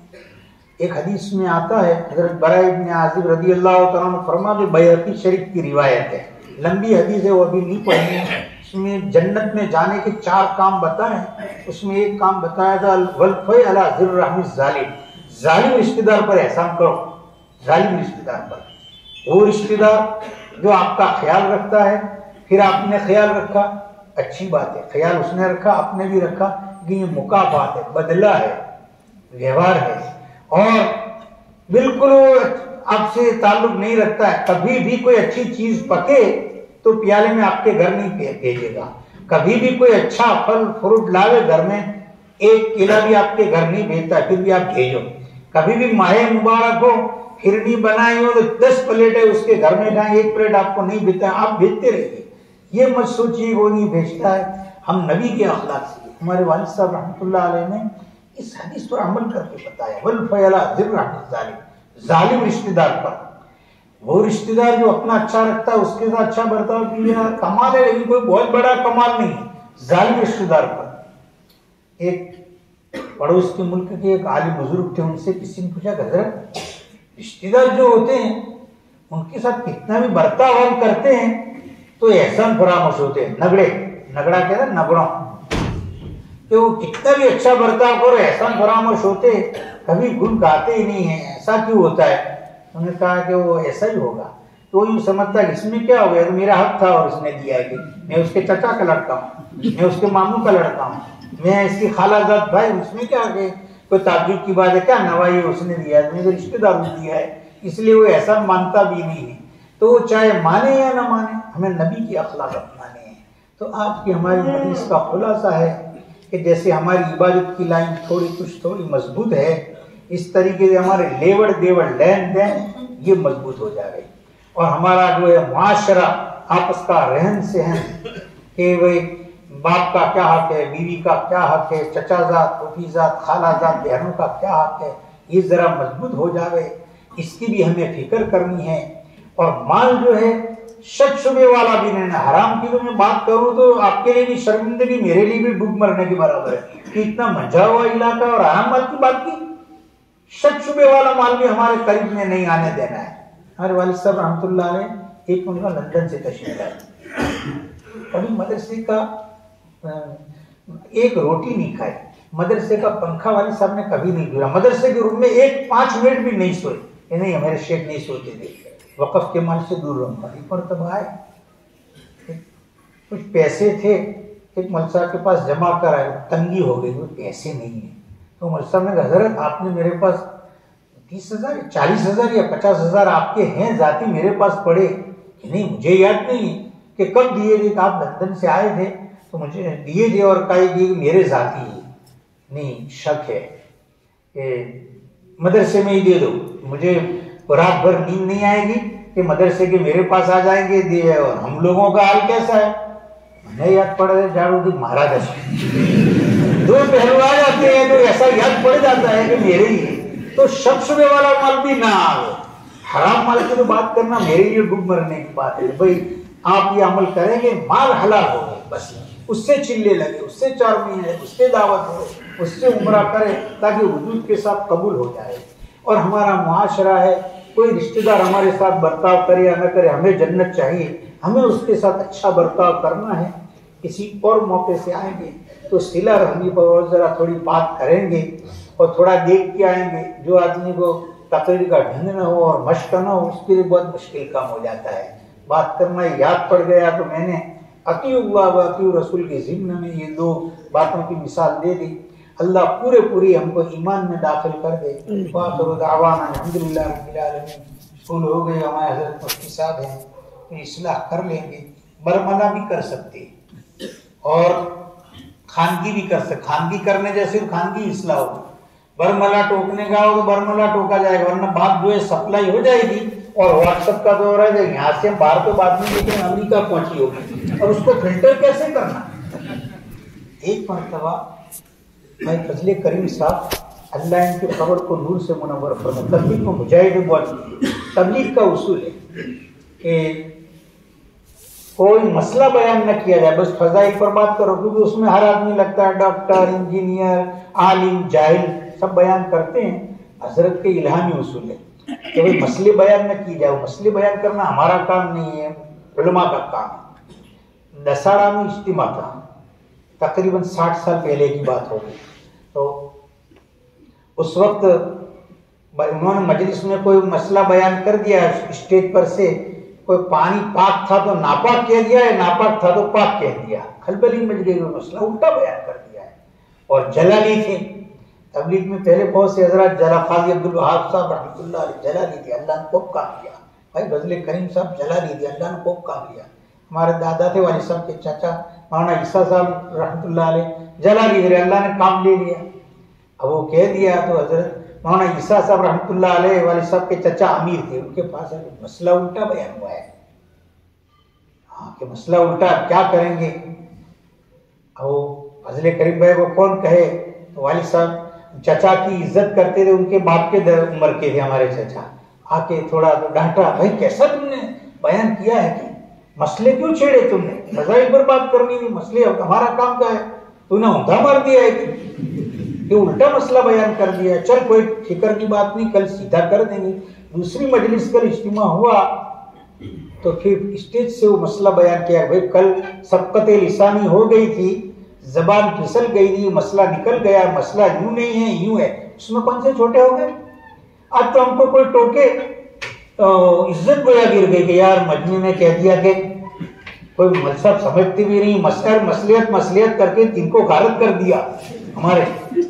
एक हदीस में आता है, हजरत बरा इब्न आज़िब रज़ी अल्लाह तआला अन्हु फरमाते, बैहक़ी शरीफ की रिवायत है, लंबी हदीस है, वो अभी नहीं पढ़नी है। उसमें जन्नत में जाने के 4 काम बताए, उसमें एक काम बताया था, वल्फ़ै अला ज़िर रहमिज़ ज़ालिम, जालिम रिश्तेदार पर एहसान करो, जालिम रिश्तेदार पर। वो रिश्तेदार जो आपका ख्याल रखता है, फिर आपने ख्याल रखा, अच्छी बात है, ख्याल उसने रखा, आपने भी रखा, कि ये मुकाफात है, बदला है, व्यवहार है। और बिल्कुल आपसे ताल्लुक नहीं रखता है। कभी भी कोई अच्छी चीज पके तो प्याले में आपके घर नहीं भेजेगा, कभी भी कोई अच्छा फल फ्रूट लावे घर में, एक केला भी आपके घर नहीं भेजता, फिर भी आप भेजो। कभी भी माहे मुबारक हो, फिरनी बनाई हो तो 10 प्लेट है उसके घर में जाए, 1 प्लेट आपको नहीं भेजता, आप भेजते रहिए। ये मत सोचिए वो नहीं भेजता है। हम नबी के अखलाक से, हमारे वालिद साहब रहमतुल्लाह अलैह ने इस हदीस पर अमल करके बताया, वल्फ़ै अला ज़िर रहमिज़ ज़ालिम, जालिम रिश्तेदार पर। वो रिश्तेदार जो अपना अच्छा रखता है उसके साथ अच्छा बर्ताव कीजिए, कमाल है, लेकिन कोई बहुत बड़ा कमाल नहीं है, जालिम रिश्तेदार पर। एक पड़ोस के मुल्क के एक आलिम बुजुर्ग थे, उनसे किसी ने पूछा, हज़रत रिश्तेदार जो होते हैं उनके साथ कितना भी बर्ताव हम करते हैं तो एहसान फरामोश होते हैं, नगड़े, नगड़ा कहते हैं नगड़ों, कि वो कितना भी अच्छा बर्ताव करो एहसान फरामोश होते, कभी गुण गाते ही नहीं है, ऐसा क्यों होता है? उन्होंने कहा कि वो ऐसा ही होगा। तो यूँ समझता है इसमें क्या हो गया, तो मेरा हक था और उसने दिया है, कि मैं उसके चचा का लड़का हूँ, मैं उसके मामू का लड़का हूँ, मैं इसकी खालाजाद भाई, उसमें क्या है, कोई ताज्जुब की बात है क्या, नवाई उसने दिया है, मेरे रिश्तेदार ने दिया है, इसलिए वो एहसान मानता भी नहीं है। तो वो चाहे माने या ना माने, हमें नबी की अखलाक अपनाने हैं। तो आज की हमारी हदीस का खुलासा है कि जैसे हमारी इबादत की लाइन थोड़ी मजबूत है, इस तरीके से हमारे लेवड़ देवड़ लेन देन ये मजबूत हो जाए। और हमारा जो है माशरा, आपस का रहन सहन, कि भाई बाप का क्या हक है, बीवी का क्या हक है, चचाजात, फूफीजात, खालाजात, बहनों का क्या हक है, ये जरा मजबूत हो जाए, इसकी भी हमें फिक्र करनी है। और माल जो है शक शुबे वाला भी नहीं, हराम की तो मैं बात करूं तो आपके लिए भी शर्मिंदगी, मेरे लिए भी डूब मरने के बराबर है कि इतना मंझा हुआ इलाका और हराम माल की बात की। शक शुबे वाला माल भी हमारे करीब में नहीं आने देना है। हमारे वालिद साहब रहमतुल्लाह अलैह, एक उनका लंदन से तशरीफ आए, कभी मदरसे का एक रोटी नहीं खाई, मदरसे का पंखा वालिद साहब ने कभी नहीं गिरा, मदरसे के रूम में 5 मिनट भी नहीं सोए, नहीं हमारे शेख नहीं सोते थे, वक़फ़ के माल से दूर रहूंगा। पर तब आए कुछ पैसे थे, एक मौलवी साहब के पास जमा कराए, तंगी हो गई, वो पैसे नहीं है। तो मौलवी साहब ने कहा, हजरत आपने मेरे पास 30,000 40,000 या 50,000 आपके हैं जाती मेरे पास पड़े कि नहीं, मुझे याद नहीं कि कब दिए थे। आप लंदन से आए थे तो मुझे दिए थे और कहा दिए मेरे जाती है। नहीं, शक है कि मदरसे में ही दे दो, मुझे रात भर नींद नहीं आएगी कि मदरसे के मेरे पास आ जाएंगे दिए। और हम लोगों का हाल कैसा है, मैंने याद पड़ रहा झाड़ू महाराज दो पहलू आ जाते हैं तो ऐसा याद पड़ जाता है कि मेरे ही है। तो शख्सवे वाला माल भी ना आवे, हराम माल की तो बात करना मेरे लिए डूब मरने की बात है। भाई आप ये अमल करेंगे, माल हलाल हो गए, बस उससे चिल्ले लगे, उससे 4 महीने, उससे दावत हो, उससे उम्रा करे ताकि वजूद के साथ कबूल हो जाए। और हमारा मुआशरा है, कोई रिश्तेदार हमारे साथ बर्ताव करे या न करे, हमें जन्नत चाहिए, हमें उसके साथ अच्छा बर्ताव करना है। किसी और मौके से आएंगे तो सिला रहमी पर जरा थोड़ी बात करेंगे और थोड़ा देख के आएंगे। जो आदमी को तकरीर का ढंग न हो और मश्क न हो, उसके लिए बहुत मुश्किल काम हो जाता है। बात करना याद पड़ गया तो मैंने अतीउल्लाह व अतीउ रसूल के ज़िम्न में ये 2 बातों की मिसाल दे दी। अल्लाह पूरे हमको ईमान में दाखिल कर दे। वाखिरु दावाना अल्हम्दुलिल्लाहि रब्बिल आलमीन। फूल हो गए, हमारे हज़रत मुफ्ती साहब हैं तो इस्लाह कर लेंगे, बरमला भी कर सकते और खानगी भी कर सकते। खानगी करने जैसे खानगी इस्लाह होगी, बरमला टोकने का हो तो बरमला टोका जाएगा, वरना बात जो है सप्लाई हो जाएगी। और व्हाट्सएप का दौर है, यहाँ से हम बाहर तो बात नहीं, लेकिन अमेरिका पहुंची होगी और उसको फिल्टर कैसे करना। एक मरतबा भाई फजले करीम साहब, अल्लाह इनके कब्र को नूर से मुनव्वर फरमाए, तबलीग को मुजाहिद बहुत। तबलीग का उसूल है कि कोई मसला बयान न किया जाए, बस फजाइल पर बात करो, क्योंकि उसमें हर आदमी लगता है डॉक्टर, इंजीनियर, आलिम, जाहिल सब बयान करते हैं। हजरत के इल्हामी उसूल है कि भाई मसले बयान न की जाए। मसले बयान करना हमारा काम नहीं है, उलमा का काम है। दसाड़ा में इज्तिमा था, तकरीबन 60 साल पहले की बात होगी। तो उस वक्त उन्होंने मजलिस में कोई मसला बयान कर दिया, स्टेज पर से कोई पानी पाक था तो नापाक कह दिया है, नापाक था तो पाक कह दिया, खलबली मच गई, मसला उल्टा बयान कर दिया है। और जलाली थे तबलीग में, पहले बहुत से हजरत काजी अब्दुल वहाब साहब रहमतुल्लाह अलैह जलाली थे, अल्लाह ने खूब काम किया। भाई फजले करीम साहब जलाली थे, अल्लाह ने खूब काम किया। हमारे दादा थे वालिद साहब के चाचा मौलाना ईसा साहब रहमतुल्लाह अलैह जलाली थे, अल्लाह ने काम ले लिया। अब वो कह दिया तो हजरत मौलाना ईसा साहब रहमतुल्लाह अलैह वालिद साहब के चचा अमीर थे, उनके पास मसला उल्टा बयान हुआ है। हाँ कि मसला उल्टा, क्या करेंगे। अब वो फजले करीम भाई को कौन कहे, तो वालिद साहब चचा की इज्जत करते थे, उनके बाप के उम्र के थे हमारे चचा। आके थोड़ा तो डांटा, भाई कैसा तुमने बयान किया है कि मसले क्यों छेड़े तुमने, फजाइल पर बात करनी थी, मसले हमारा काम का है, तूने उंधा मार दिया है कि उल्टा मसला बयान कर दिया। चल कोई फिक्र की बात नहीं, कल सीधा कर देंगे। दूसरी मजलिस कल इज्तिमा हुआ तो फिर स्टेज से वो मसला बयान किया, भाई कल सबकत लिसानी हो गई थी, जबान फिसल गई थी, मसला निकल गया, मसला यूं नहीं है यूं है, उसमें कौन से छोटे हो गए। आज तो हमको कोई टोके तो इज्जत गोया गिर गई कि यार मजमे में कह दिया कि कोई मजहब समझती भी नहीं, मसलियत करके जिनको गारत कर दिया। हमारे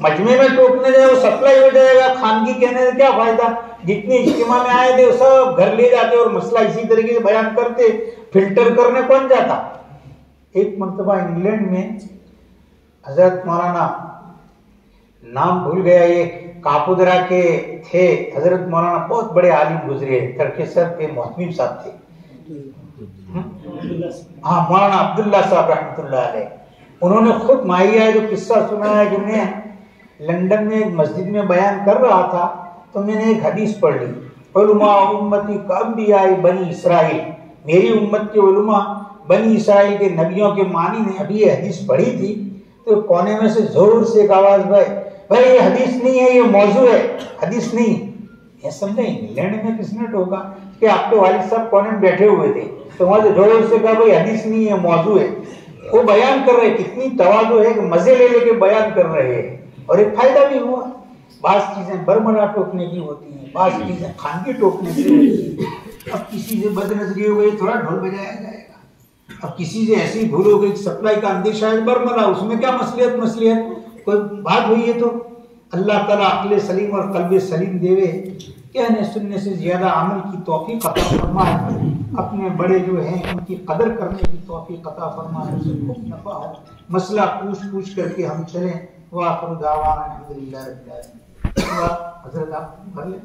मजमे में टोकने जाए वो सप्लाई हो जाएगा, खानगी कहने से क्या फायदा। जितने इज्तिमा में आए थे वो सब घर ले जाते और मसला इसी तरीके से बयान करते, फिल्टर करने कौन जाता। एक मरतबा इंग्लैंड में हजरत मौलाना, नाम भूल गया, ये कापुदरा के थे हजरत मौलाना, बहुत बड़े आलिम गुजरे, तड़केसर के मोहतमीम साहब थे। हाँ, मौलाना अब्दुल्ला साहब रहमतुल्लाह अलैह, उन्होंने खुद माहिया जो किस्सा सुना है कि मैं लंदन में एक मस्जिद में बयान कर रहा था तो मैंने एक हदीस पढ़ ली, उलमा उम्मती का अंबिया बनी इसराइल, मेरी उम्मत के उलमा बनी इसराइल के नबियों के मानी ने अभी ये हदीस पढ़ी थी। तो कोने में से जोर से एक आवाज, भाई ये हदीस नहीं है, ये मौजू है, हदीस नहीं। ये समझे इंग्लैंड में किसने टोका कि आपके वालिद साहब कोने में बैठे हुए थे, तो वहां जोर से कहा भाई हदीस नहीं है, मौजू है। वो बयान कर रहे, कितनी तवाज़ु है कि मजे ले लेके बयान कर रहे हैं और एक फायदा भी हुआ। बाज़ चीजें बरमला टोकने की होती हैं, बाज़ चीजें खानगी टोकने की होती हैं। अब किसी से बदनजरी हो गई, थोड़ा ढोल बजाया जाएगा। अब किसी से ऐसी भूल हो गई, सप्लाई का अंदेशा है बरमला, उसमें क्या मसलियत कोई बात हुई है तो अल्लाह ताला अक्ल सलीम और कल्ब सलीम देवे, कहने सुनने से ज्यादा अमल की तौफीक अता फरमाए, अपने बड़े जो हैं उनकी कदर करने की तौफीक अता फरमाए, उसे खूब नफा हो, मसला पूछ करके हम चलें। वाह दावाना अल्हम्दुलिल्लाह रब्बिल आलमीन। हजरत आप भर लें।